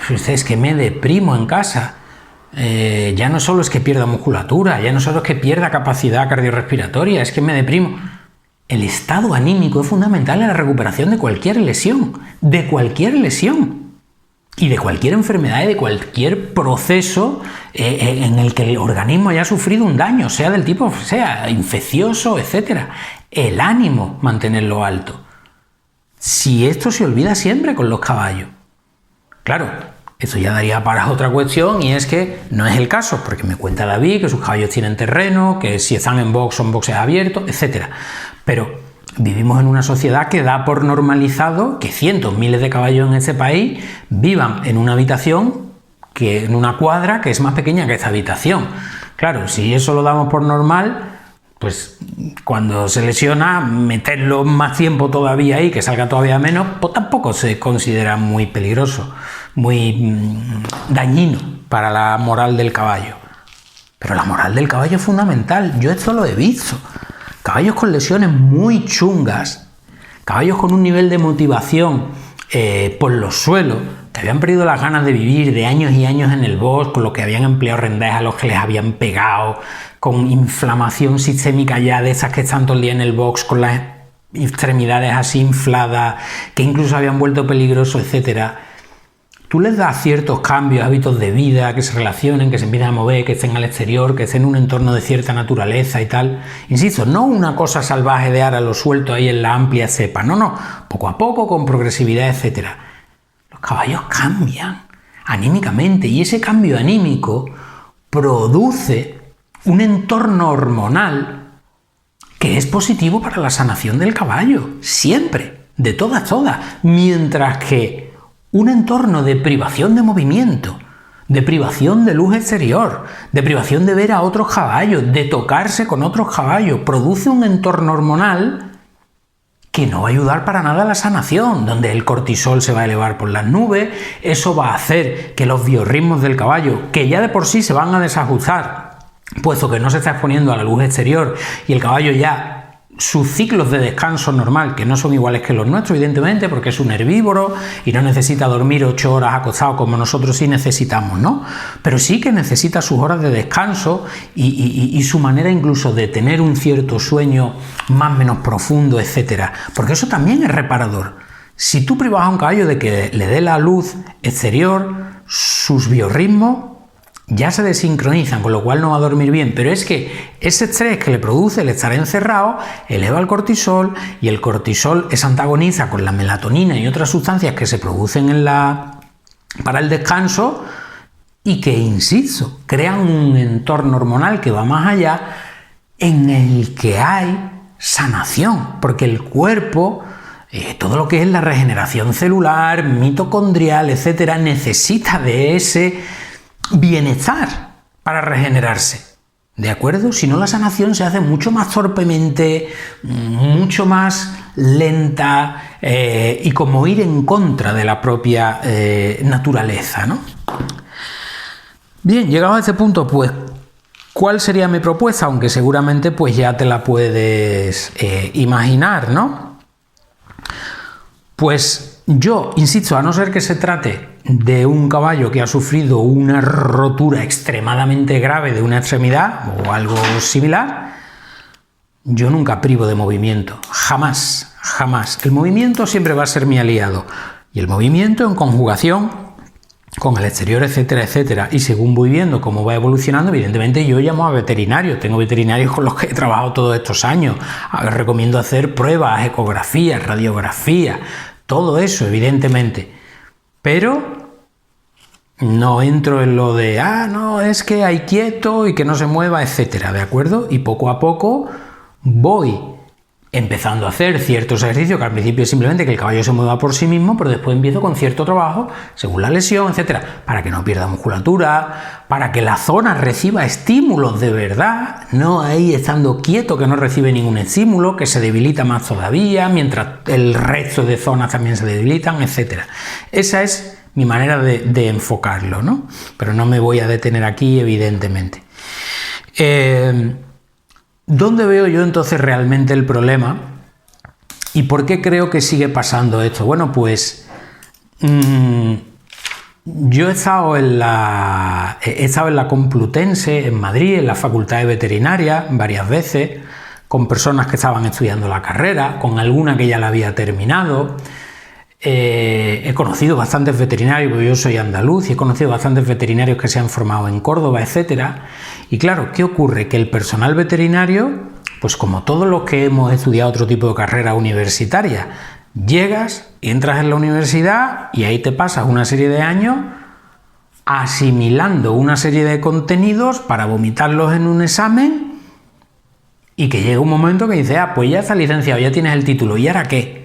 Usted, es que me deprimo en casa. Ya no solo es que pierda musculatura, ya no solo es que pierda capacidad cardiorrespiratoria, es que me deprimo. El estado anímico es fundamental en la recuperación de cualquier lesión, y de cualquier enfermedad y de cualquier proceso en el que el organismo haya sufrido un daño, sea del tipo sea, infeccioso, etc. El ánimo, mantenerlo alto. Si esto se olvida siempre con los caballos. Claro, esto ya daría para otra cuestión, y es que no es el caso, porque me cuenta David que sus caballos tienen terreno, que si están en box son boxes abiertos, etc. Pero vivimos en una sociedad que da por normalizado que cientos, miles de caballos en este país vivan en una habitación, en una cuadra que es más pequeña que esta habitación. Claro, si eso lo damos por normal, pues cuando se lesiona, meterlo más tiempo todavía ahí, que salga todavía menos, pues tampoco se considera muy peligroso, muy dañino para la moral del caballo. Pero la moral del caballo es fundamental, yo esto lo he visto. Caballos con lesiones muy chungas, caballos con un nivel de motivación por los suelos, que habían perdido las ganas de vivir de años y años en el box, con los que habían empleado rendajes a los que les habían pegado, con inflamación sistémica ya de esas que están todo el día en el box, con las extremidades así infladas, que incluso habían vuelto peligrosos, etcétera. Tú les das ciertos cambios, hábitos de vida, que se relacionen, que se empiecen a mover, que estén al exterior, que estén en un entorno de cierta naturaleza y tal. Insisto, no una cosa salvaje de ahora lo suelto ahí en la amplia cepa, no, poco a poco, con progresividad, etc. Los caballos cambian anímicamente, y ese cambio anímico produce un entorno hormonal que es positivo para la sanación del caballo, siempre, de todas, mientras que un entorno de privación de movimiento, de privación de luz exterior, de privación de ver a otros caballos, de tocarse con otros caballos, produce un entorno hormonal que no va a ayudar para nada a la sanación, donde el cortisol se va a elevar por las nubes. Eso va a hacer que los biorritmos del caballo, que ya de por sí se van a desajustar, puesto que no se está exponiendo a la luz exterior, y el caballo ya sus ciclos de descanso normal, que no son iguales que los nuestros, evidentemente, porque es un herbívoro y no necesita dormir 8 horas acostado como nosotros sí necesitamos, ¿no? Pero sí que necesita sus horas de descanso y su manera incluso de tener un cierto sueño más o menos profundo, etcétera, porque eso también es reparador. Si tú privas a un caballo de que le dé la luz exterior, sus biorritmos ya se desincronizan, con lo cual no va a dormir bien, pero es que ese estrés que le produce el estar encerrado eleva el cortisol, y el cortisol se antagoniza con la melatonina y otras sustancias que se producen para el descanso, y que, insisto, crean un entorno hormonal que va más allá, en el que hay sanación, porque el cuerpo, todo lo que es la regeneración celular, mitocondrial, etcétera, necesita de ese bienestar para regenerarse, ¿de acuerdo? Si no, la sanación se hace mucho más torpemente, mucho más lenta, y como ir en contra de la propia naturaleza, ¿no? Bien, llegado a este punto, pues, ¿cuál sería mi propuesta? Aunque seguramente pues ya te la puedes imaginar, ¿no? Pues yo, insisto, a no ser que se trate de un caballo que ha sufrido una rotura extremadamente grave de una extremidad o algo similar, yo nunca privo de movimiento, jamás. Jamás. El movimiento siempre va a ser mi aliado. Y el movimiento en conjugación con el exterior, etcétera, etcétera. Y según voy viendo cómo va evolucionando, evidentemente yo llamo a veterinarios. Tengo veterinarios con los que he trabajado todos estos años. Recomiendo hacer pruebas, ecografías, radiografías, todo eso, evidentemente. Pero no entro en lo de, no, es que hay quieto y que no se mueva, etcétera, ¿de acuerdo? Y poco a poco voy empezando a hacer ciertos ejercicios, que al principio es simplemente que el caballo se mueva por sí mismo, pero después empiezo con cierto trabajo, según la lesión, etcétera, para que no pierda musculatura, para que la zona reciba estímulos de verdad, no ahí estando quieto que no recibe ningún estímulo, que se debilita más todavía, mientras el resto de zonas también se debilitan, etcétera. Esa es mi manera de enfocarlo, ¿no? Pero no me voy a detener aquí, evidentemente. ¿Dónde veo yo entonces realmente el problema? ¿Y por qué creo que sigue pasando esto? Bueno, pues yo he estado en la Complutense, en Madrid, en la Facultad de Veterinaria, varias veces, con personas que estaban estudiando la carrera, con alguna que ya la había terminado. He conocido bastantes veterinarios, porque yo soy andaluz, y he conocido bastantes veterinarios que se han formado en Córdoba, etcétera. Y claro, ¿qué ocurre? Que el personal veterinario, pues como todos los que hemos estudiado otro tipo de carrera universitaria, llegas, entras en la universidad y ahí te pasas una serie de años asimilando una serie de contenidos para vomitarlos en un examen y que llega un momento que dices, pues ya estás licenciado, ya tienes el título, ¿y ahora qué?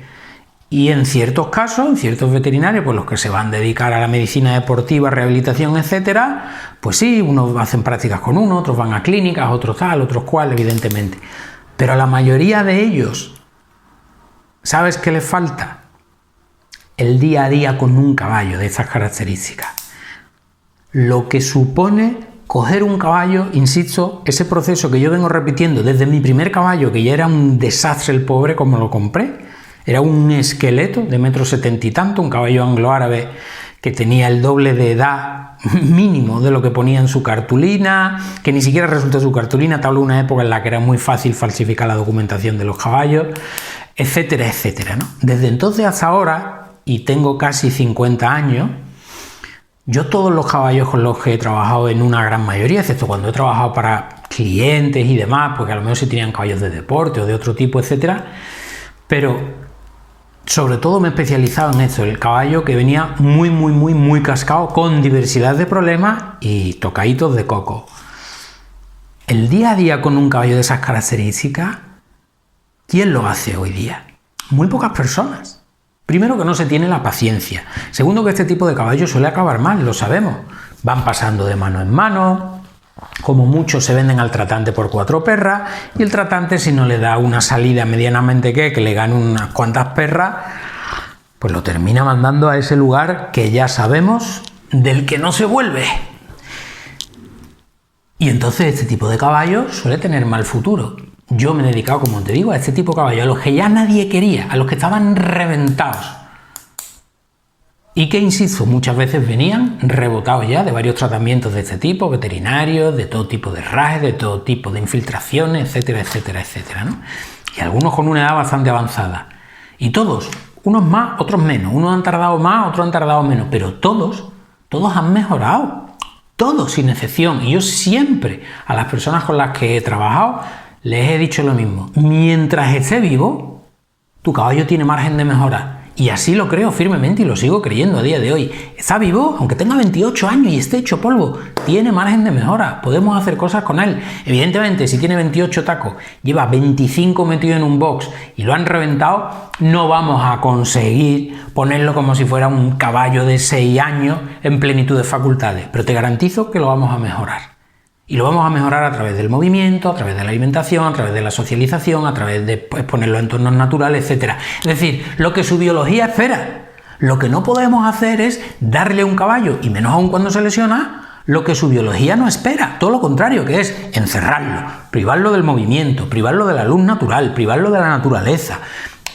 Y en ciertos casos, en ciertos veterinarios, pues los que se van a dedicar a la medicina deportiva, rehabilitación, etcétera, pues sí, unos hacen prácticas con uno, otros van a clínicas, otros tal, otros cual, evidentemente. Pero a la mayoría de ellos, ¿sabes qué les falta? El día a día con un caballo de estas características. Lo que supone coger un caballo, insisto, ese proceso que yo vengo repitiendo desde mi primer caballo, que ya era un desastre el pobre como lo compré. Era un esqueleto de 1,70 m y tanto, un caballo anglo-árabe que tenía el doble de edad mínimo de lo que ponía en su cartulina, que ni siquiera resulta su cartulina, te hablo de una época en la que era muy fácil falsificar la documentación de los caballos, etcétera, etcétera, ¿no? Desde entonces hasta ahora, y tengo casi 50 años, yo todos los caballos con los que he trabajado en una gran mayoría, excepto cuando he trabajado para clientes y demás, porque a lo mejor se tenían caballos de deporte o de otro tipo, etcétera, pero sobre todo me he especializado en esto, el caballo que venía muy cascado, con diversidad de problemas y tocaditos de coco. El día a día con un caballo de esas características, ¿quién lo hace hoy día? Muy pocas personas. Primero, que no se tiene la paciencia. Segundo, que este tipo de caballo suele acabar mal, lo sabemos. Van pasando de mano en mano, como muchos se venden al tratante por 4 perras, y el tratante, si no le da una salida medianamente que le gane unas cuantas perras, pues lo termina mandando a ese lugar que ya sabemos del que no se vuelve. Y entonces este tipo de caballo suele tener mal futuro. Yo me he dedicado, como te digo, a este tipo de caballos, a los que ya nadie quería, a los que estaban reventados. Y que, insisto, muchas veces venían rebotados ya de varios tratamientos de este tipo, veterinarios, de todo tipo de rajes, de todo tipo de infiltraciones, etcétera, etcétera, etcétera, ¿no? Y algunos con una edad bastante avanzada. Y todos, unos más, otros menos. Unos han tardado más, otros han tardado menos. Pero todos han mejorado. Todos, sin excepción. Y yo siempre, a las personas con las que he trabajado, les he dicho lo mismo. Mientras esté vivo, tu caballo tiene margen de mejorar. Y así lo creo firmemente y lo sigo creyendo a día de hoy. Está vivo, aunque tenga 28 años y esté hecho polvo, tiene margen de mejora, podemos hacer cosas con él. Evidentemente, si tiene 28 tacos, lleva 25 metido en un box y lo han reventado, no vamos a conseguir ponerlo como si fuera un caballo de 6 años en plenitud de facultades, pero te garantizo que lo vamos a mejorar. Y lo vamos a mejorar a través del movimiento, a través de la alimentación, a través de la socialización, a través de ponerlo en entornos naturales, etc. Es decir, lo que su biología espera. Lo que no podemos hacer es darle a un caballo, y menos aún cuando se lesiona, lo que su biología no espera. Todo lo contrario, que es encerrarlo, privarlo del movimiento, privarlo de la luz natural, privarlo de la naturaleza,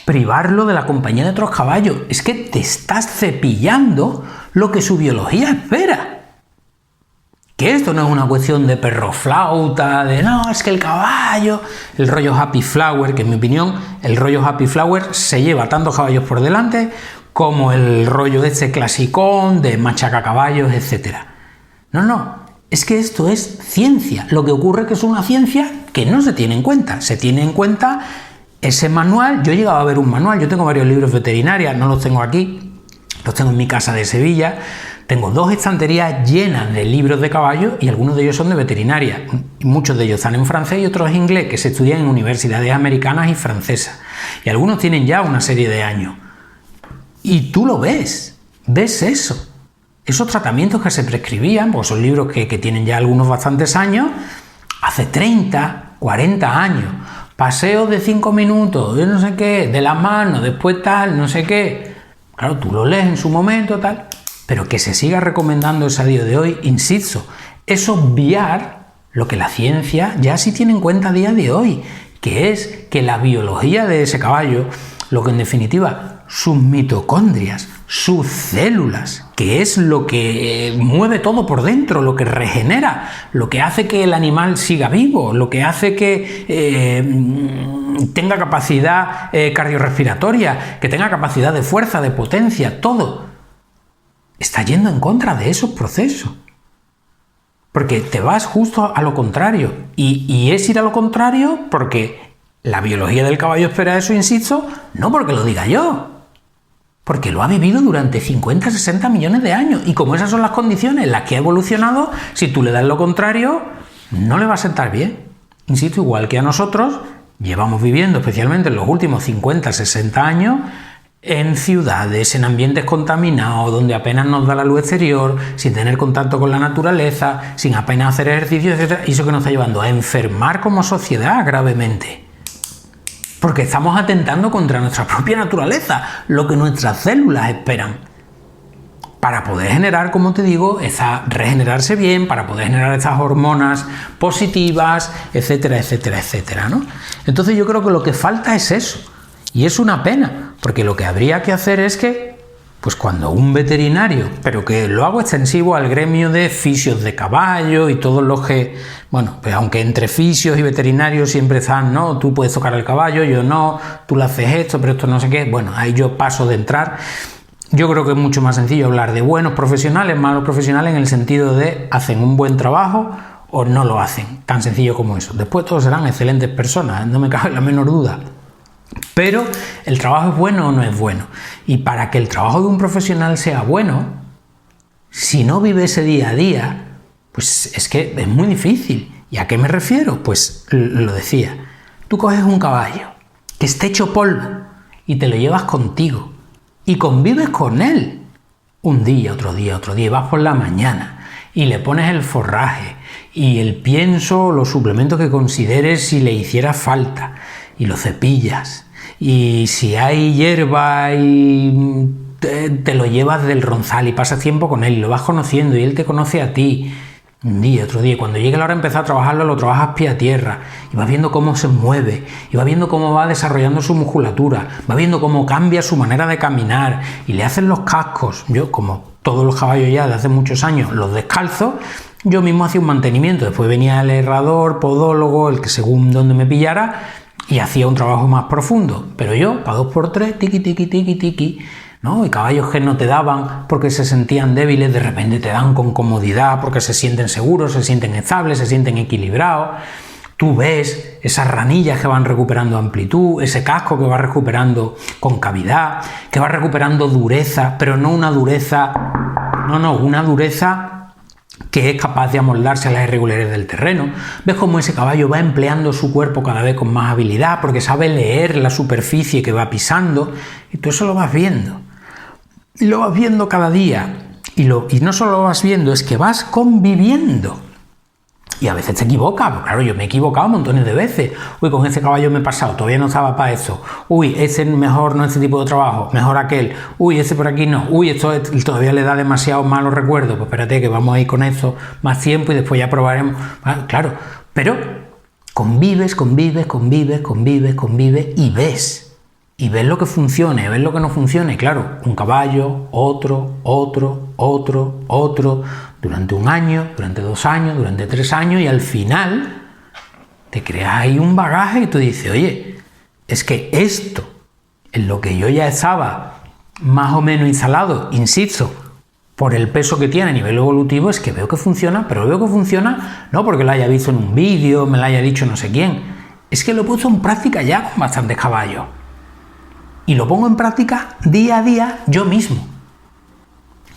privarlo de la compañía de otros caballos. Es que te estás cepillando lo que su biología espera. Que esto no es una cuestión de perro flauta, de no, es que el caballo, el rollo Happy Flower, que en mi opinión el rollo Happy Flower se lleva tantos caballos por delante como el rollo este clasicón de machaca caballos, etc. No, es que esto es ciencia. Lo que ocurre es que es una ciencia que no se tiene en cuenta. Se tiene en cuenta ese manual. Yo he llegado a ver un manual, yo tengo varios libros veterinarios, no los tengo aquí, los tengo en mi casa de Sevilla. Tengo 2 estanterías llenas de libros de caballos y algunos de ellos son de veterinaria. Muchos de ellos están en francés y otros en inglés, que se estudian en universidades americanas y francesas. Y algunos tienen ya una serie de años. Y tú lo ves eso. Esos tratamientos que se prescribían, pues son libros que tienen ya algunos bastantes años, hace 30, 40 años. Paseos de 5 minutos, de no sé qué, de la mano, después tal, no sé qué. Claro, tú lo lees en su momento, tal. Pero que se siga recomendando eso a día de hoy, insisto, es obviar lo que la ciencia ya sí tiene en cuenta a día de hoy, que es que la biología de ese caballo, lo que en definitiva, sus mitocondrias, sus células, que es lo que mueve todo por dentro, lo que regenera, lo que hace que el animal siga vivo, lo que hace que tenga capacidad cardiorrespiratoria, que tenga capacidad de fuerza, de potencia, todo está yendo en contra de esos procesos. Porque te vas justo a lo contrario. Y es ir a lo contrario porque la biología del caballo espera eso, insisto, no porque lo diga yo. Porque lo ha vivido durante 50, 60 millones de años. Y como esas son las condiciones en las que ha evolucionado, si tú le das lo contrario, no le va a sentar bien. Insisto, igual que a nosotros, llevamos viviendo, especialmente en los últimos 50, 60 años, en ciudades, en ambientes contaminados, donde apenas nos da la luz exterior, sin tener contacto con la naturaleza, sin apenas hacer ejercicio, etc. Y eso que nos está llevando a enfermar como sociedad gravemente. Porque estamos atentando contra nuestra propia naturaleza, lo que nuestras células esperan. Para poder generar, como te digo, regenerarse bien, para poder generar estas hormonas positivas, etcétera, etcétera, etcétera, ¿no? Entonces yo creo que lo que falta es eso. Y es una pena, porque lo que habría que hacer es que, pues cuando un veterinario, pero que lo hago extensivo al gremio de fisios de caballo y todos los que, bueno, pues aunque entre fisios y veterinarios siempre están, ¿no? Tú puedes tocar el caballo, yo no, tú le haces esto, pero esto no sé qué, bueno, ahí yo paso de entrar. Yo creo que es mucho más sencillo hablar de buenos profesionales, malos profesionales, en el sentido de hacen un buen trabajo o no lo hacen, tan sencillo como eso. Después todos serán excelentes personas, no me cabe la menor duda. Pero el trabajo es bueno o no es bueno. Y para que el trabajo de un profesional sea bueno, si no vive ese día a día, pues es que es muy difícil. ¿Y a qué me refiero? Pues lo decía. Tú coges un caballo que esté hecho polvo y te lo llevas contigo y convives con él un día, otro día, otro día, y vas por la mañana y le pones el forraje y el pienso, los suplementos que consideres si le hiciera falta, y lo cepillas, y si hay hierba y te lo llevas del ronzal y pasas tiempo con él y lo vas conociendo y él te conoce a ti un día, otro día, cuando llegue la hora de empezar a trabajarlo, lo trabajas pie a tierra y vas viendo cómo se mueve y vas viendo cómo va desarrollando su musculatura, vas viendo cómo cambia su manera de caminar y le hacen los cascos. Yo, como todos los caballos ya de hace muchos años, los descalzo, yo mismo hacía un mantenimiento, después venía el herrador, podólogo, el que según donde me pillara, y hacía un trabajo más profundo, pero yo, para 2x3, tiqui, tiqui, tiqui, tiqui, ¿no? Y caballos que no te daban porque se sentían débiles, de repente te dan con comodidad porque se sienten seguros, se sienten estables, se sienten equilibrados. Tú ves esas ranillas que van recuperando amplitud, ese casco que va recuperando concavidad, que va recuperando dureza, pero no una dureza, una dureza que es capaz de amoldarse a las irregularidades del terreno. Ves cómo ese caballo va empleando su cuerpo cada vez con más habilidad porque sabe leer la superficie que va pisando, y tú eso lo vas viendo. Y lo vas viendo cada día. Y no solo lo vas viendo, es que vas conviviendo. Y a veces te equivocas. Pues claro, yo me he equivocado montones de veces. Uy, con ese caballo me he pasado, todavía no estaba para eso. Uy, ese mejor no, este tipo de trabajo, mejor aquel. Uy, ese por aquí no. Uy, esto todavía le da demasiado malos recuerdos. Pues espérate que vamos a ir con eso más tiempo y después ya probaremos. Ah, claro, pero convives y ves. Y ves lo que funciona, ves lo que no funciona. Y claro, un caballo, otro, durante 1 año, durante 2 años, durante 3 años, y al final te creas ahí un bagaje y tú dices, oye, es que esto, en lo que yo ya estaba más o menos instalado, insisto, por el peso que tiene a nivel evolutivo, es que veo que funciona, pero veo que funciona no porque lo haya visto en un vídeo, me lo haya dicho no sé quién, es que lo he puesto en práctica ya con bastantes caballos. Y lo pongo en práctica día a día yo mismo.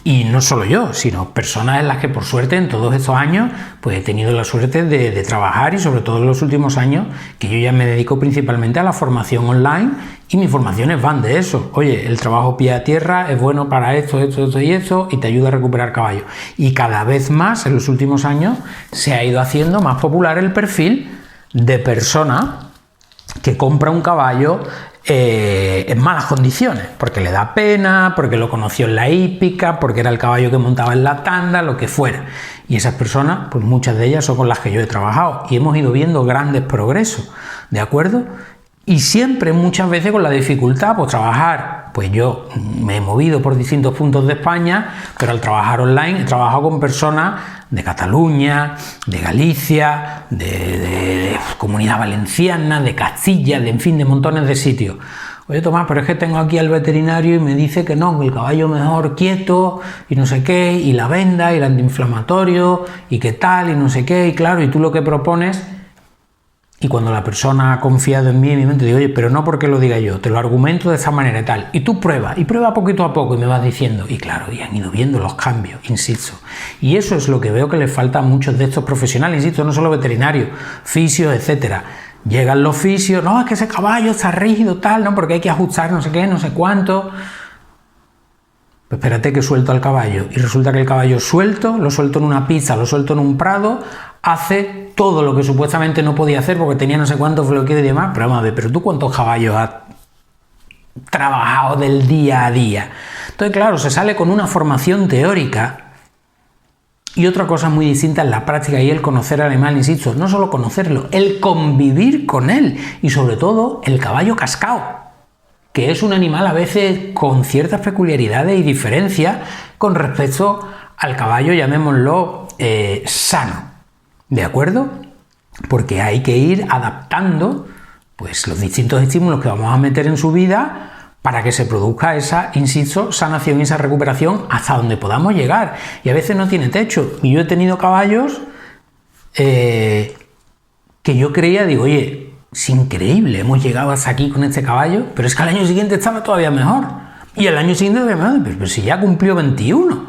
Y no solo yo, sino personas en las que por suerte en todos estos años pues he tenido la suerte de trabajar, y sobre todo en los últimos años que yo ya me dedico principalmente a la formación online, y mis formaciones van de eso. Oye, el trabajo pie a tierra es bueno para esto y te ayuda a recuperar caballo. Y cada vez más en los últimos años se ha ido haciendo más popular el perfil de persona que compra un caballo en malas condiciones, porque le da pena, porque lo conoció en la hípica, porque era el caballo que montaba en la tanda, lo que fuera. Y esas personas, pues muchas de ellas son con las que yo he trabajado, y hemos ido viendo grandes progresos, ¿de acuerdo? Y siempre, muchas veces, con la dificultad, pues trabajar, pues yo me he movido por distintos puntos de España, pero al trabajar online he trabajado con personas de Cataluña, de Galicia, de Comunidad Valenciana, de Castilla, en fin, de montones de sitios. Oye, Tomás, pero es que tengo aquí al veterinario y me dice que no, que el caballo mejor quieto y no sé qué, y la venda y el antiinflamatorio y qué tal y no sé qué, y claro, y tú lo que propones. Y cuando la persona ha confiado en mí, en mi mente, digo, oye, pero no porque lo diga yo, te lo argumento de esta manera y tal. Y tú prueba poquito a poco y me vas diciendo. Y claro, y han ido viendo los cambios, insisto. Y eso es lo que veo que les falta a muchos de estos profesionales, insisto, no solo veterinarios, fisios, etcétera. Llegan los fisios, no, es que ese caballo está rígido, tal, no, porque hay que ajustar no sé qué, no sé cuánto. Pues espérate que suelto al caballo, y resulta que el caballo suelto, lo suelto en una pista, lo suelto en un prado, hace todo lo que supuestamente no podía hacer porque tenía no sé cuántos bloqueos y demás, pero vamos a ver, pero tú cuántos caballos has trabajado del día a día. Entonces, claro, se sale con una formación teórica, y otra cosa muy distinta es la práctica y el conocer al animal, insisto, no solo conocerlo, el convivir con él, y sobre todo el caballo cascao, que es un animal a veces con ciertas peculiaridades y diferencias con respecto al caballo, llamémoslo, sano. ¿De acuerdo? Porque hay que ir adaptando pues los distintos estímulos que vamos a meter en su vida para que se produzca esa, insisto, sanación y esa recuperación hasta donde podamos llegar. Y a veces no tiene techo. Y yo he tenido caballos que yo creía, digo, oye, es increíble, hemos llegado hasta aquí con este caballo, pero es que al año siguiente estaba todavía mejor. Y al año siguiente todavía mejor, pero si ya cumplió 21.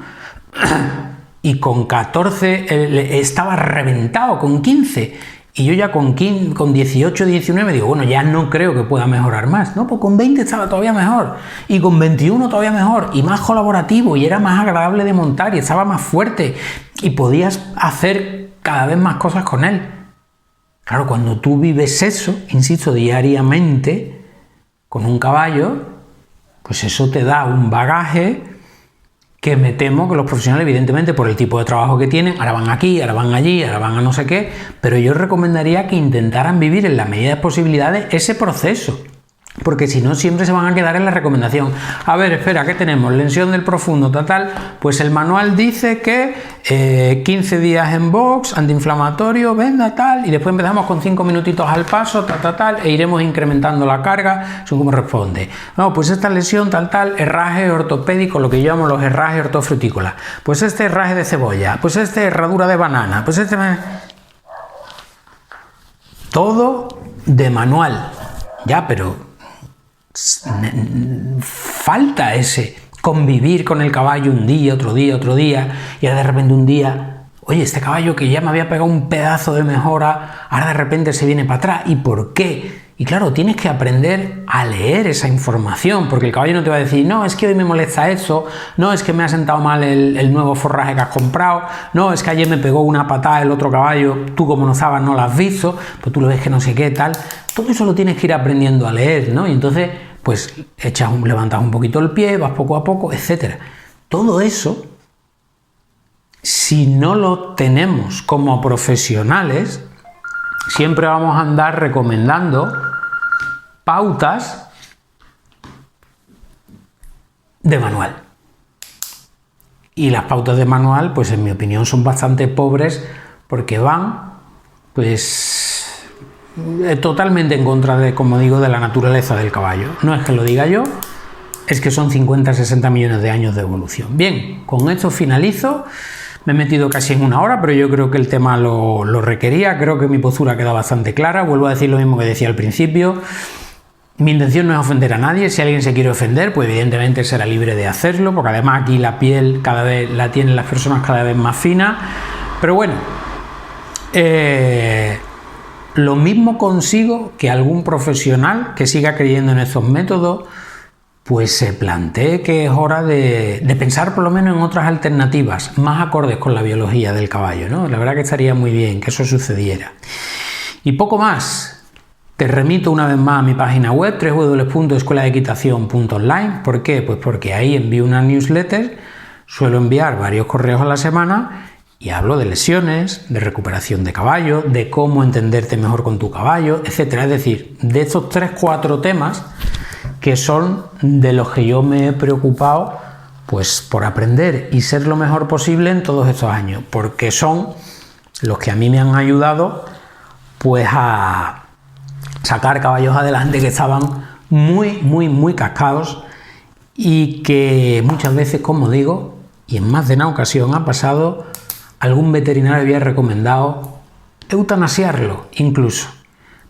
Y con 14 estaba reventado, con 15, y yo ya con 18, 19 digo, bueno, ya no creo que pueda mejorar más, ¿no? Pues con 20 estaba todavía mejor, y con 21 todavía mejor, y más colaborativo, y era más agradable de montar, y estaba más fuerte, y podías hacer cada vez más cosas con él. Claro, cuando tú vives eso, insisto, diariamente, con un caballo, pues eso te da un bagaje que me temo que los profesionales, evidentemente, por el tipo de trabajo que tienen, ahora van aquí, ahora van allí, ahora van a no sé qué, pero yo recomendaría que intentaran vivir en la medida de posibilidades ese proceso, porque si no siempre se van a quedar en la recomendación. A ver, espera, ¿qué tenemos? Lesión del profundo, tal, pues el manual dice que 15 días en box, antiinflamatorio, venda, tal, y después empezamos con 5 minutitos al paso, tal, e iremos incrementando la carga, según como responde. No, pues esta lesión, tal, herraje ortopédico, lo que yo llamo los herrajes ortofrutícolas, pues este herraje de cebolla, pues este herradura de banana, pues este... Todo de manual, ya, pero falta ese convivir con el caballo un día, otro día, y ahora de repente un día, oye, este caballo que ya me había pegado un pedazo de mejora, ahora de repente se viene para atrás. ¿Y por qué? Y claro, tienes que aprender a leer esa información, porque el caballo no te va a decir, no, es que hoy me molesta eso, no, es que me ha sentado mal el nuevo forraje que has comprado, no, es que ayer me pegó una patada el otro caballo, tú como no sabes no lo has visto, pues tú lo ves que no sé qué, tal. Todo eso lo tienes que ir aprendiendo a leer, ¿no? Y entonces, pues levantas un poquito el pie, vas poco a poco, etcétera. Todo eso, si no lo tenemos como profesionales, siempre vamos a andar recomendando pautas de manual. Y las pautas de manual, pues en mi opinión son bastante pobres porque van, pues, totalmente en contra de, como digo, de la naturaleza del caballo. No es que lo diga yo, es que son 50-60 millones de años de evolución. Bien, con esto finalizo. Me he metido casi en una hora, pero yo creo que el tema lo requería. Creo que mi postura queda bastante clara. Vuelvo a decir lo mismo que decía al principio. Mi intención no es ofender a nadie. Si alguien se quiere ofender, pues evidentemente será libre de hacerlo, porque además aquí la piel cada vez la tienen las personas cada vez más fina. Pero bueno, lo mismo consigo que algún profesional que siga creyendo en estos métodos, pues se plantee que es hora de pensar por lo menos en otras alternativas más acordes con la biología del caballo, ¿no? La verdad que estaría muy bien que eso sucediera. Y poco más. Te remito una vez más a mi página web www.escueladeequitacion.online. ¿Por qué? Pues porque ahí envío una newsletter, suelo enviar varios correos a la semana y hablo de lesiones, de recuperación de caballo, de cómo entenderte mejor con tu caballo, etcétera. Es decir, de estos 3-4 temas que son de los que yo me he preocupado pues por aprender y ser lo mejor posible en todos estos años, porque son los que a mí me han ayudado pues a sacar caballos adelante que estaban muy cascados y que muchas veces, como digo, y en más de una ocasión ha pasado, algún veterinario había recomendado eutanasiarlo incluso.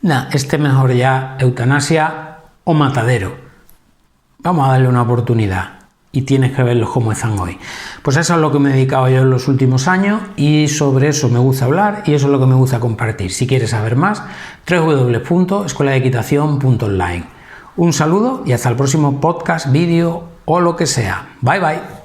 Mejor ya eutanasia o matadero. Vamos a darle una oportunidad y tienes que verlos cómo están hoy. Pues eso es lo que me he dedicado yo en los últimos años y sobre eso me gusta hablar y eso es lo que me gusta compartir. Si quieres saber más, www.escueladeequitacion.online. Un saludo y hasta el próximo podcast, vídeo o lo que sea. Bye bye.